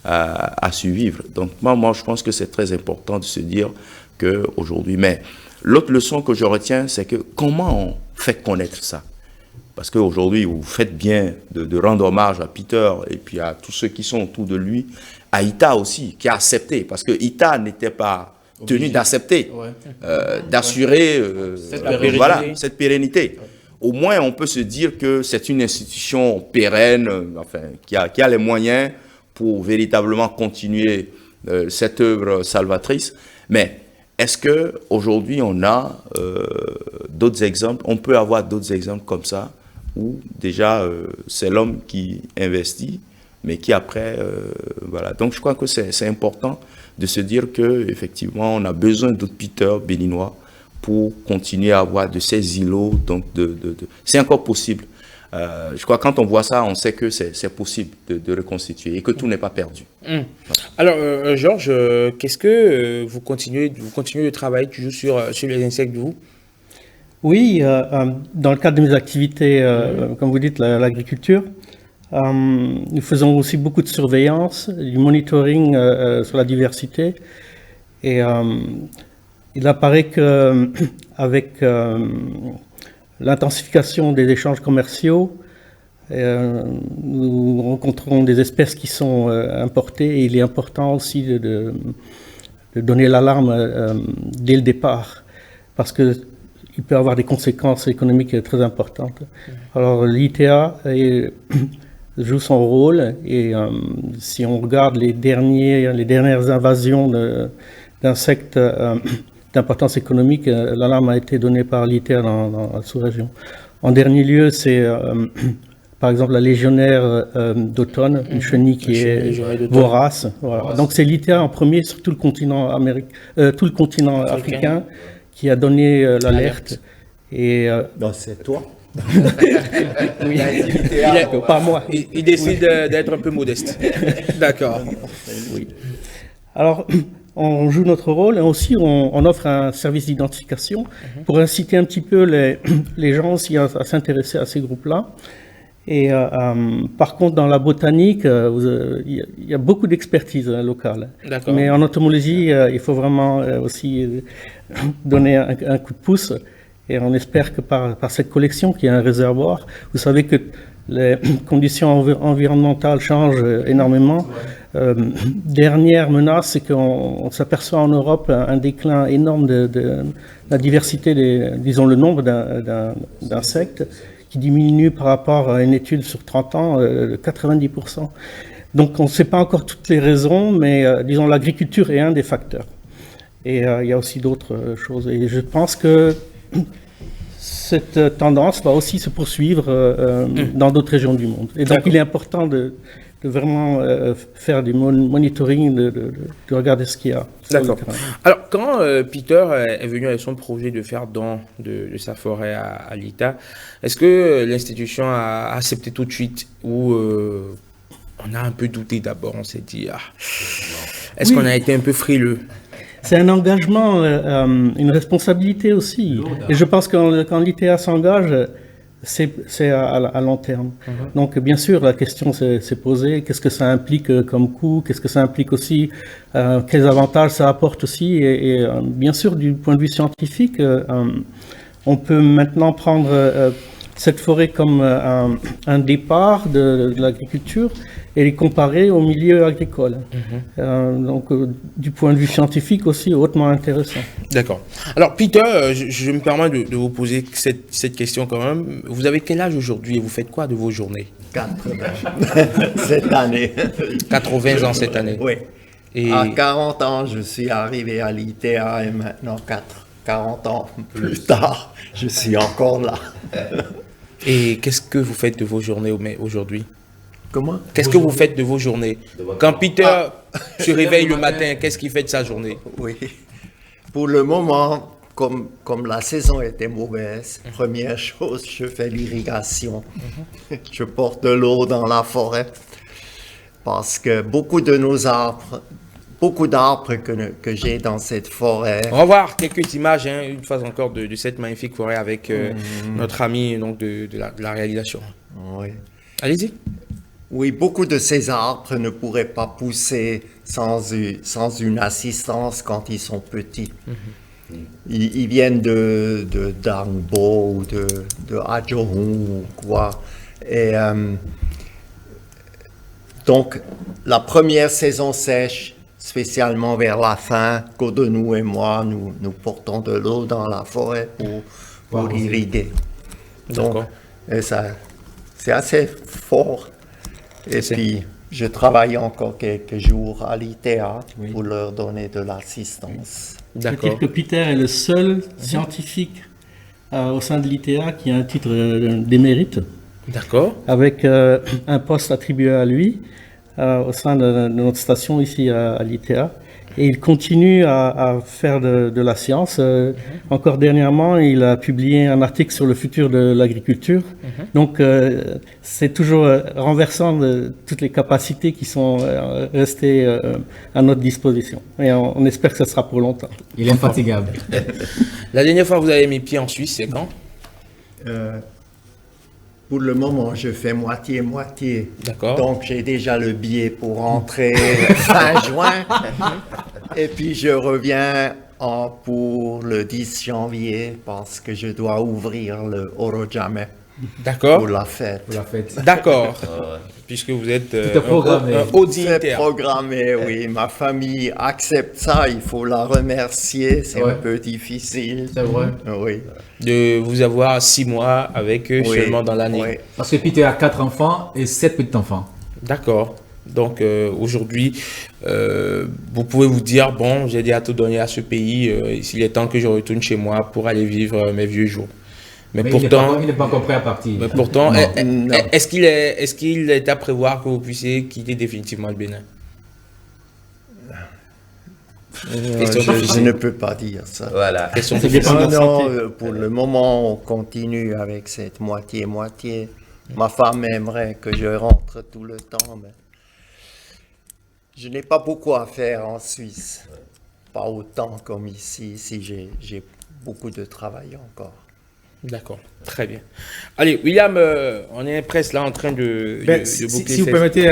à survivre. Donc, moi, je pense que c'est très important de se dire qu'aujourd'hui, mais l'autre leçon que je retiens, c'est que comment on fait connaître ça? Parce qu'aujourd'hui, vous faites bien de rendre hommage à Peter et puis à tous ceux qui sont autour de lui, à Ita aussi, qui a accepté, parce que Ita n'était pas tenu d'accepter, d'assurer cette pérennité. Au moins, on peut se dire que c'est une institution pérenne, qui a les moyens pour véritablement continuer cette œuvre salvatrice. Mais est-ce qu'aujourd'hui, on a d'autres exemples? On peut avoir d'autres exemples comme ça, où déjà, c'est l'homme qui investit, mais qui après, voilà. Donc, je crois que c'est important de se dire qu'effectivement, on a besoin d'autres Peter béninois pour continuer à avoir de ces îlots. Donc, c'est encore possible. Je crois que quand on voit ça, on sait que c'est possible de reconstituer et que tout n'est pas perdu. Alors, Georges, qu'est-ce que vous continuez de travailler toujours sur les insectes, vous? Oui, dans le cadre de mes activités, comme vous dites, l'agriculture, nous faisons aussi beaucoup de surveillance, du monitoring sur la diversité. Et il apparaît qu'avec l'intensification des échanges commerciaux, nous rencontrons des espèces qui sont importées et il est important aussi de donner l'alarme dès le départ parce qu'il peut avoir des conséquences économiques très importantes. Alors l'ITA joue son rôle et si on regarde les dernières invasions d'insectes d'importance économique, l'alarme a été donnée par l'ITER dans la sous-région. En dernier lieu, c'est par exemple la légionnaire d'automne, une chenille qui est vorace. Voilà. Donc c'est l'ITER en premier sur tout le continent africain qui a donné l'alerte. Et donc c'est toi. Oui, pas moi. Il décide d'être un peu modeste. D'accord. Oui. Alors, on joue notre rôle et aussi on offre un service d'identification pour inciter un petit peu les gens aussi à s'intéresser à ces groupes-là. Et par contre, dans la botanique, il y a beaucoup d'expertise locale. Mais en entomologie, il faut vraiment aussi donner un coup de pouce. Et on espère que par cette collection, qui est un réservoir, vous savez que les conditions environnementales changent énormément. Dernière menace, c'est qu'on s'aperçoit en Europe un déclin énorme de la diversité, disons le nombre d'insectes, qui diminue par rapport à une étude sur 30 ans de 90%. Donc on ne sait pas encore toutes les raisons, mais disons l'agriculture est un des facteurs. Et il y a aussi d'autres choses. Et je pense que cette tendance va aussi se poursuivre dans d'autres régions du monde. Et donc il est important de vraiment faire du monitoring, de regarder ce qu'il y a. sur le D'accord. terrain. Alors, quand Peter est venu avec son projet de faire don de sa forêt à l'État, est-ce que l'institution a accepté tout de suite ou on a un peu douté d'abord, on s'est dit, est-ce qu'on a été un peu frileux? C'est un engagement, une responsabilité aussi. Et je pense que quand l'ITA s'engage, c'est à long terme. Donc, bien sûr, la question s'est posée. Qu'est-ce que ça implique comme coût? Qu'est-ce que ça implique aussi? Quels avantages ça apporte aussi? Et bien sûr, du point de vue scientifique, on peut maintenant prendre cette forêt comme un départ de l'agriculture et les comparer au milieu agricole. Donc, du point de vue scientifique aussi, hautement intéressant. D'accord. Alors, Peter, je me permets de vous poser cette question quand même. Vous avez quel âge aujourd'hui et vous faites quoi de vos journées? 80 cette année. 80 ans cette année. Oui. Et À 40 ans, je suis arrivé à l'ITA et maintenant 40 ans plus tard, je suis encore là. et qu'est-ce que vous faites de vos journées aujourd'hui? Comment? Qu'est-ce que vous faites de vos journées? Quand Peter se réveille le matin, qu'est-ce qu'il fait de sa journée? Oui. Pour le moment, comme la saison était mauvaise, première chose, je fais l'irrigation. Je porte de l'eau dans la forêt parce que beaucoup d'arbres que j'ai dans cette forêt. On va voir quelques images, une fois encore, de cette magnifique forêt avec notre ami donc, de la réalisation. Oui. Allez-y. Oui, beaucoup de ces arbres ne pourraient pas pousser sans une assistance quand ils sont petits. Ils viennent de Dangbo ou de Adjohung ou quoi. Et donc, la première saison sèche, spécialement vers la fin, Codonou et moi, nous portons de l'eau dans la forêt pour irriguer. Donc, D'accord. et ça, c'est assez fort. Et puis, je travaille encore quelques jours à l'ITA pour leur donner de l'assistance. D'accord. C'est-à-dire que Peter est le seul scientifique au sein de l'ITA qui a un titre d'émérite, D'accord. avec un poste attribué à lui au sein de notre station ici à l'ITA. Et il continue à faire de la science. Encore dernièrement, il a publié un article sur le futur de l'agriculture. Donc, c'est toujours renversant de toutes les capacités qui sont restées à notre disposition. Et on espère que ce sera pour longtemps. Il est infatigable. La dernière fois que vous avez mis pied en Suisse, c'est quand? Pour le moment, je fais moitié-moitié. D'accord. Donc, j'ai déjà le billet pour rentrer fin juin. Et puis, je reviens pour le 10 janvier parce que je dois ouvrir le Orojame D'accord. pour la fête. Pour la fête. D'accord. Puisque vous êtes est programmé. un haut C'est dignitaire. programmé, oui. Ma famille accepte ça. Il faut la remercier. C'est Ouais. un peu difficile. C'est vrai. Oui. De vous avoir 6 mois avec eux Oui. seulement dans l'année. Oui. Parce que Peter a 4 enfants et 7 petits-enfants. D'accord. Donc aujourd'hui, vous pouvez vous dire, bon, j'ai déjà tout donné à ce pays, il est temps que je retourne chez moi pour aller vivre mes vieux jours. Mais Mais pourtant, il n'est pas encore prêt à partir. mais pourtant, Non. est-ce qu'il est à prévoir que vous puissiez quitter définitivement le Bénin? Question Je difficile. ne peux pas dire ça. Voilà. Question C'est difficile. dépend de la Non, santé. pour le moment, on continue avec cette moitié-moitié. Ma femme aimerait que je rentre tout le temps, mais je n'ai pas beaucoup à faire en Suisse. Pas autant comme ici. Ici, j'ai beaucoup de travail encore. D'accord, très bien. Allez, William, on est presque là en train de Si boucler vous cette- permettez,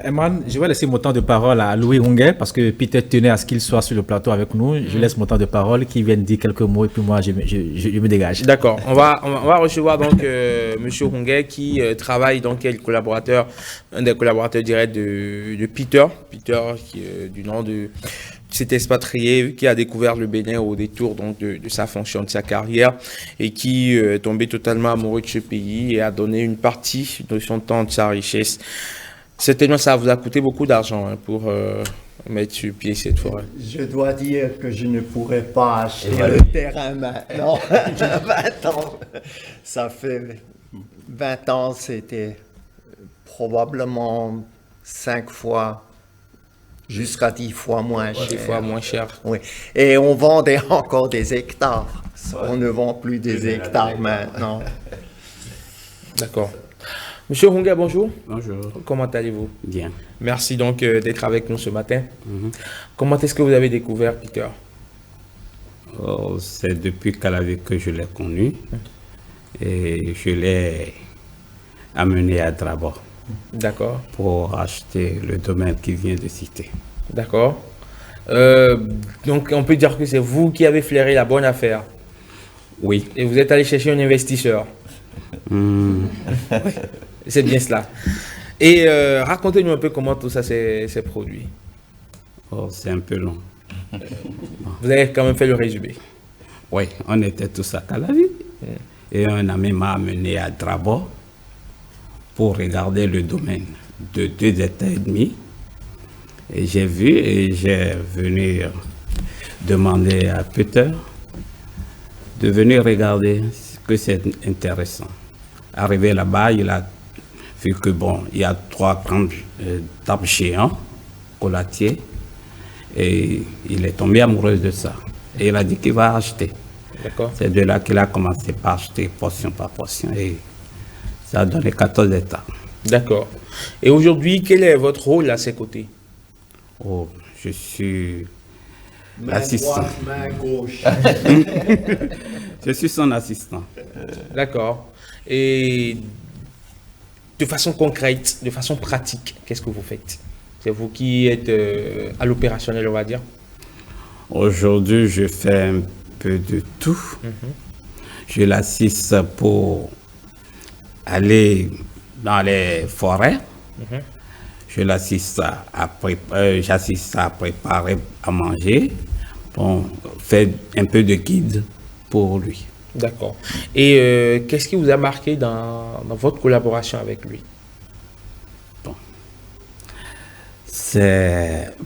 Eman, je vais laisser mon temps de parole à Louis Hungé parce que Peter tenait à ce qu'il soit sur le plateau avec nous. Je laisse mon temps de parole, qu'il vienne dire quelques mots et puis moi je me dégage. D'accord, on va recevoir donc Monsieur Hungé qui travaille donc qui est le collaborateur, un des collaborateurs directs de Peter, qui du nom de cet expatrié qui a découvert le Bénin au détour donc de sa fonction, de sa carrière et qui est tombé totalement amoureux de ce pays et a donné une partie de son temps, de sa richesse. Certainement, ça vous a coûté beaucoup d'argent pour mettre sur pied cette forêt. Je dois dire que je ne pourrais pas acheter voilà. le terrain maintenant. 20 ans. Ça fait 20 ans, c'était probablement 5 fois jusqu'à 10 fois moins cher. 10 fois moins cher. Oui. Et on vendait encore des hectares. On ne vend plus des hectares maintenant. D'accord. Monsieur Hunga, bonjour. Bonjour. Comment allez-vous? Bien. Merci donc d'être avec nous ce matin. Comment est-ce que vous avez découvert Peter? Oh, c'est depuis Calavi que je l'ai connu et je l'ai amené à Drabo D'accord. pour acheter le domaine qu'il vient de citer. D'accord. Donc on peut dire que c'est vous qui avez flairé la bonne affaire Oui. et vous êtes allé chercher un investisseur. C'est bien cela. Et racontez-nous un peu comment tout ça s'est produit. Oh, c'est un peu long. Vous avez quand même fait le résumé. Oui, on était tous à Calavi et un ami m'a amené à Drabo pour regarder le domaine de 2 hectares et demi. Et j'ai vu et j'ai venu demander à Peter de venir regarder ce que c'est intéressant. Arrivé là-bas, il a vu que bon, il y a 3 grands arbres géants, collatiers, et il est tombé amoureux de ça. Et il a dit qu'il va acheter. D'accord. C'est de là qu'il a commencé par acheter portion par portion et ça a donné 14 hectares. D'accord. Et aujourd'hui, quel est votre rôle à ses côtés? Oh, je suis l'assistant. Main gauche. Je suis son assistant. D'accord. Et de façon concrète, de façon pratique, qu'est-ce que vous faites? C'est vous qui êtes à l'opérationnel, on va dire. Aujourd'hui, je fais un peu de tout. Je l'assiste pour aller dans les forêts. Je l'assiste j'assiste à préparer à manger. Bon, faire un peu de guide pour lui. D'accord. Et qu'est-ce qui vous a marqué dans votre collaboration avec lui?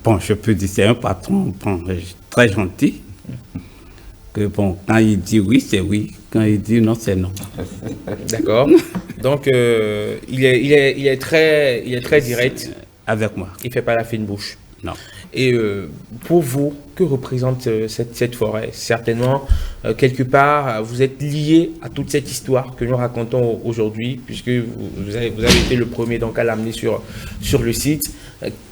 Bon, je peux dire, c'est un patron bon, très gentil. Que bon, quand il dit oui, c'est oui. Quand il dit non, c'est non. D'accord. Donc, il est très direct. Avec moi. Il ne fait pas la fine bouche. Non. Et pour vous, que représente cette forêt? Certainement, quelque part, vous êtes lié à toute cette histoire que nous racontons aujourd'hui, puisque vous avez été le premier donc, à l'amener sur le site.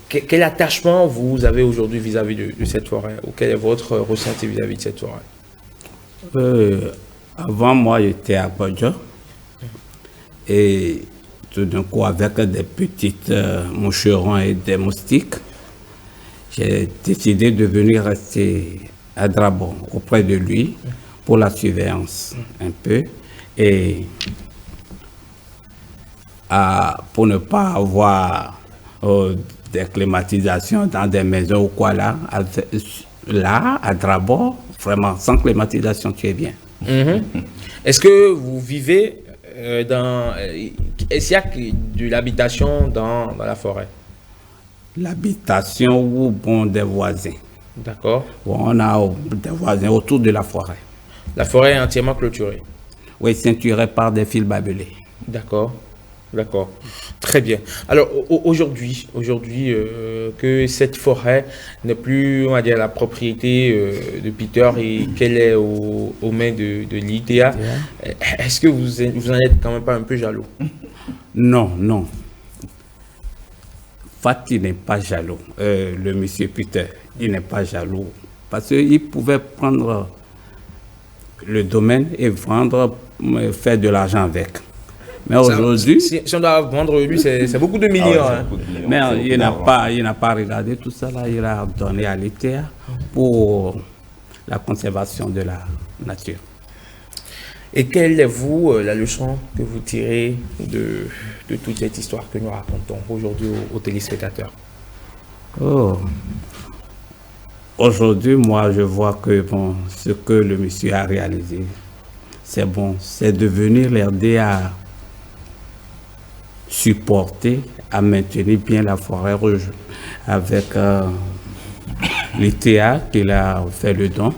Quel attachement vous avez aujourd'hui vis-à-vis de cette forêt? Ou quel est votre ressenti vis-à-vis de cette forêt? Avant, moi, j'étais à Bodja. Et tout d'un coup, avec des petites moucherons et des moustiques, j'ai décidé de venir rester à Drabo, auprès de lui, pour la surveillance un peu. Et pour ne pas avoir des climatisations dans des maisons ou quoi là, à Drabo, vraiment, sans climatisation, tu es bien. Est-ce que vous vivez est-ce qu'il y a de l'habitation dans la forêt? L'habitation ou bon, des voisins. D'accord. Bon, on a des voisins autour de la forêt. La forêt est entièrement clôturée? Oui, ceinturée par des fils barbelés. D'accord. D'accord. Très bien. Alors aujourd'hui, que cette forêt n'est plus, on va dire, la propriété de Peter et qu'elle est aux mains de l'ITA, est-ce que vous en êtes quand même pas un peu jaloux? Non, non. Fatih n'est pas jaloux. Le monsieur Peter, il n'est pas jaloux. Parce qu'il pouvait prendre le domaine et vendre, faire de l'argent avec. Mais aujourd'hui, si on doit vendre lui, c'est beaucoup de millions. Mais il n'a pas regardé tout ça là. Il a donné à l'ITA pour la conservation de la nature. Et quelle est, vous, la leçon que vous tirez de toute cette histoire que nous racontons aujourd'hui aux téléspectateurs? Oh. Aujourd'hui, moi, je vois que bon, ce que le monsieur a réalisé, c'est bon. C'est de venir l'aider à supporter, à maintenir bien la forêt rouge avec l'ITA qu'il a fait le don.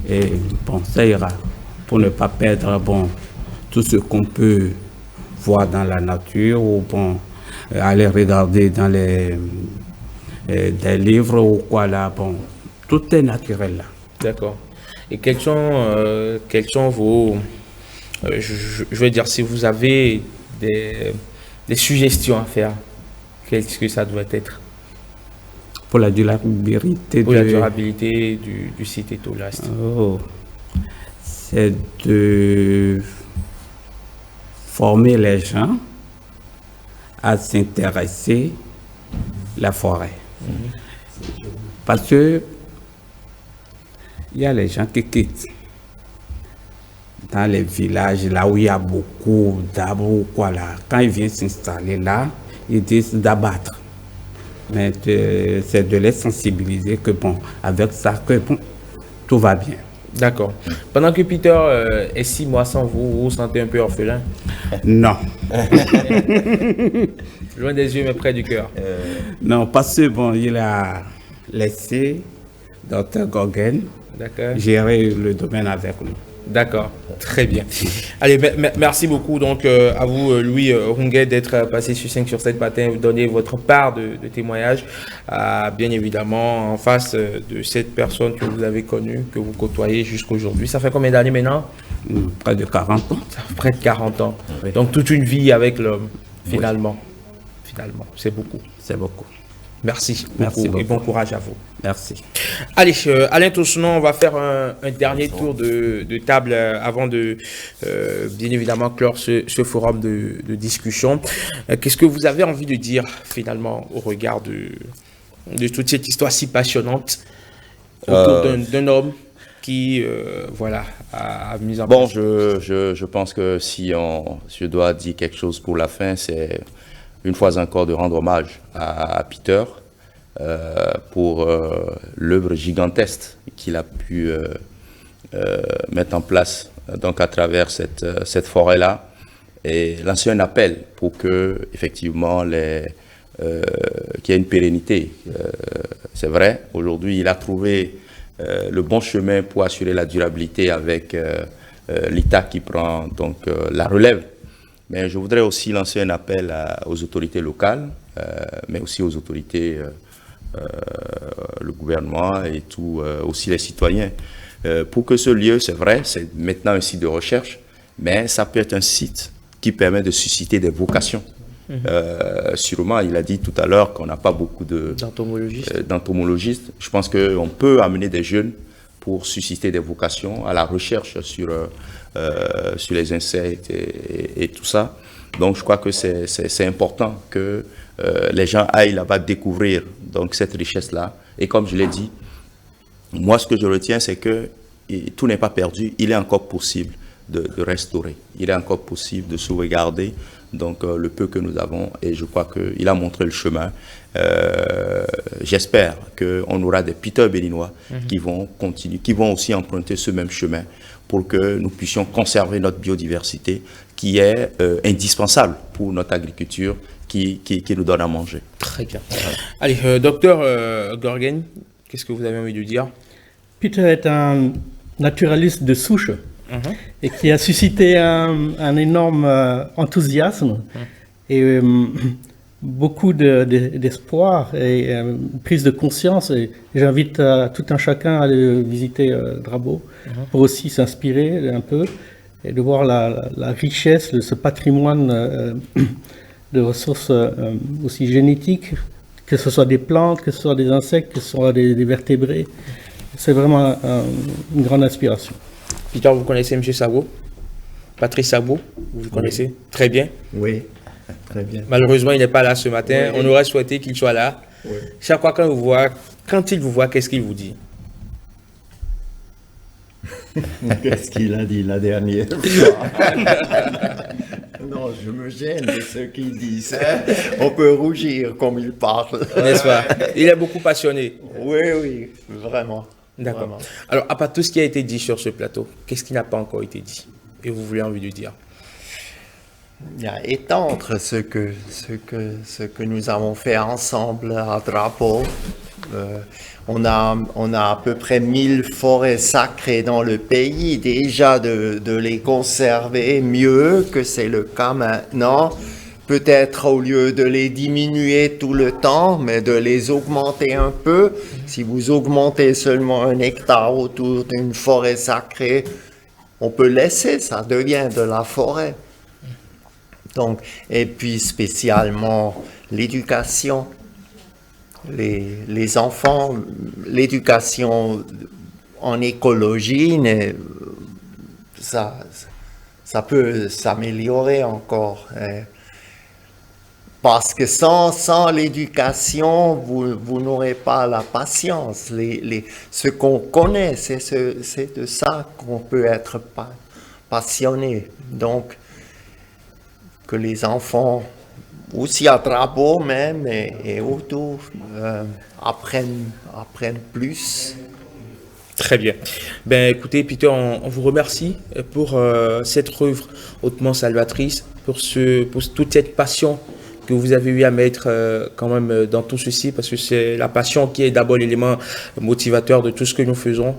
Et bon, ça ira pour ne pas perdre bon, tout ce qu'on peut voir dans la nature ou bon, aller regarder dans les des livres ou quoi là, bon, tout est naturel là. D'accord. Et quels sont vos... je vais dire, si vous avez des suggestions à faire, qu'est-ce que ça doit être Pour la durabilité pour la durabilité du site et tout le reste? Oh. C'est de former les gens à s'intéresser à la forêt. Parce que il y a les gens qui quittent dans les villages, là où il y a beaucoup d'arbres ou quoi là. Quand ils viennent s'installer là, ils disent d'abattre. Mais c'est de les sensibiliser que bon, avec ça, que bon, tout va bien. D'accord. Pendant que Peter est 6 mois sans vous, vous vous sentez un peu orphelin? Non. Loin des yeux, mais près du cœur. Non, parce que bon, il a laissé Dr Gorgen D'accord. gérer le domaine avec nous. D'accord, très bien. Allez, merci beaucoup donc à vous, Louis Runguet, d'être passé sur 5 sur 7 matin, vous donner votre part de témoignage, bien évidemment, en face de cette personne que vous avez connue, que vous côtoyez jusqu'aujourd'hui. Ça fait combien d'années maintenant? Près de 40 ans. Ça fait près de 40 ans. Oui. Donc toute une vie avec l'homme, finalement. Finalement, c'est beaucoup. C'est beaucoup. Merci, Merci beaucoup, et beaucoup. bon courage à vous. Merci. Allez, Alain Tossenon, on va faire un dernier tour de table avant de, bien évidemment, clore ce forum de discussion. Qu'est-ce que vous avez envie de dire, finalement, au regard de toute cette histoire si passionnante autour d'un homme qui, voilà, a mis en place... Bon, je pense que si je dois dire quelque chose pour la fin, c'est une fois encore de rendre hommage à Peter pour l'œuvre gigantesque qu'il a pu mettre en place donc à travers cette forêt-là, et lancer un appel pour que effectivement qu'il y ait une pérennité. C'est vrai, aujourd'hui il a trouvé le bon chemin pour assurer la durabilité avec l'État qui prend donc la relève. Mais je voudrais aussi lancer un appel aux autorités locales, mais aussi aux autorités, le gouvernement et tout, aussi les citoyens, pour que ce lieu, c'est vrai, c'est maintenant un site de recherche, mais ça peut être un site qui permet de susciter des vocations. Sûrement, il a dit tout à l'heure qu'on n'a pas beaucoup d'entomologistes. Je pense qu'on peut amener des jeunes pour susciter des vocations à la recherche sur les insectes et tout ça. Donc je crois que c'est important que les gens aillent là-bas découvrir donc cette richesse-là. Et comme je l'ai dit, moi ce que je retiens, c'est que tout n'est pas perdu, il est encore possible de restaurer, il est encore possible de sauvegarder donc le peu que nous avons, et je crois qu'il a montré le chemin. J'espère qu'on aura des Peter béninois qui vont continuer, qui vont aussi emprunter ce même chemin pour que nous puissions conserver notre biodiversité qui est indispensable pour notre agriculture qui nous donne à manger. Très bien. Allez, docteur Gorgen, qu'est-ce que vous avez envie de dire? Peter est un naturaliste de souche et qui a suscité un énorme enthousiasme et beaucoup d'espoir et prise de conscience. Et j'invite tout un chacun à aller visiter Drabo pour aussi s'inspirer un peu et de voir la richesse de ce patrimoine de ressources aussi génétiques, que ce soit des plantes, que ce soit des insectes, que ce soit des vertébrés. C'est vraiment une grande inspiration. Peter, vous connaissez M. Sabot? Patrice Sabot, vous le connaissez? Très bien. Oui, très bien. Malheureusement, il n'est pas là ce matin. Oui. On aurait souhaité qu'il soit là. Oui. Chaque fois quand il vous voit, qu'est-ce qu'il vous dit? Qu'est-ce qu'il a dit la dernière fois? Non, je me gêne de ce qu'il dit. On peut rougir comme il parle. N'est-ce pas? Il est beaucoup passionné. Oui, vraiment. D'accord. Vraiment. Alors, à part tout ce qui a été dit sur ce plateau, qu'est-ce qui n'a pas encore été dit et vous voulez envie de dire? Il y a étendre ce que nous avons fait ensemble à Drapeau. On a à peu près 1000 forêts sacrées dans le pays. Déjà de les conserver mieux que c'est le cas maintenant, peut-être au lieu de les diminuer tout le temps, mais de les augmenter un peu. Si vous augmentez seulement 1 hectare autour d'une forêt sacrée, on peut laisser, ça devient de la forêt. Donc, et puis spécialement l'éducation. Les enfants, l'éducation en écologie, ça peut s'améliorer encore. Parce que sans l'éducation, vous n'aurez pas la patience. Ce qu'on connaît, c'est de ça qu'on peut être passionné. Donc, que les enfants, aussi à Drabo même et autour, apprennent plus. Très bien. Ben, écoutez, Peter, on vous remercie pour cette œuvre hautement salvatrice, pour toute cette passion que vous avez eu à mettre quand même dans tout ceci, parce que c'est la passion qui est d'abord l'élément motivateur de tout ce que nous faisons,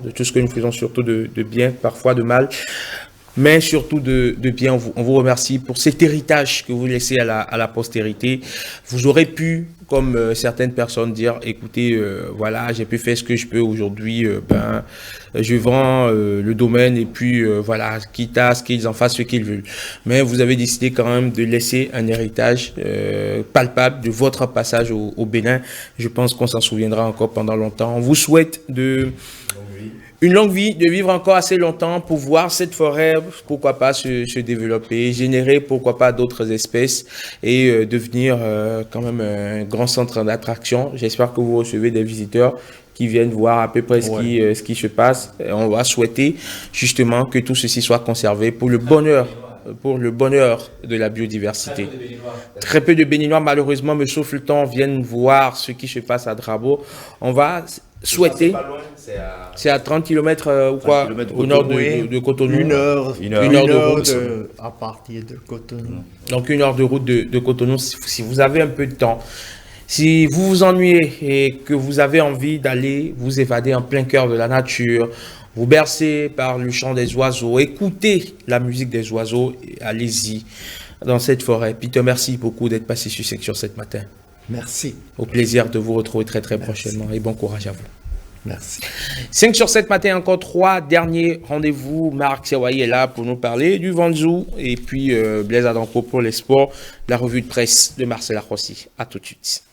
surtout de bien, parfois de mal, mais surtout de bien. On vous remercie pour cet héritage que vous laissez à la postérité. Vous aurez pu, comme certaines personnes, dire, écoutez, voilà, j'ai pu faire ce que je peux aujourd'hui, je vends le domaine et puis voilà, quitte à ce qu'ils en fassent ce qu'ils veulent. Mais vous avez décidé quand même de laisser un héritage palpable de votre passage au Bénin. Je pense qu'on s'en souviendra encore pendant longtemps. On vous souhaite une longue vie, de vivre encore assez longtemps pour voir cette forêt, pourquoi pas se développer, générer pourquoi pas d'autres espèces et devenir quand même un grand centre d'attraction. J'espère que vous recevez des visiteurs qui viennent voir à peu près ce qui se passe. Et on va souhaiter justement que tout ceci soit conservé pour le bonheur de la biodiversité. Très peu de Béninois, malheureusement, me sauf le temps, viennent voir ce qui se passe à Drabo. On va souhaiter, c'est à 30 km ou quoi, au nord de Cotonou. Une heure de route à partir de Cotonou. Donc 1 heure de route de Cotonou, si vous avez un peu de temps. Si vous vous ennuyez et que vous avez envie d'aller vous évader en plein cœur de la nature, vous bercez par le chant des oiseaux, écoutez la musique des oiseaux, allez-y dans cette forêt. Peter, merci beaucoup d'être passé sur Section 7 matin. Merci. Au plaisir de vous retrouver très prochainement et bon courage à vous. Merci. 5 sur 7 matin, encore 3 derniers rendez-vous. Marc Sewaï est là pour nous parler du Vanzou et puis Blaise Adanko pour les sports, la revue de presse de Marcel Arrossi. À tout de suite.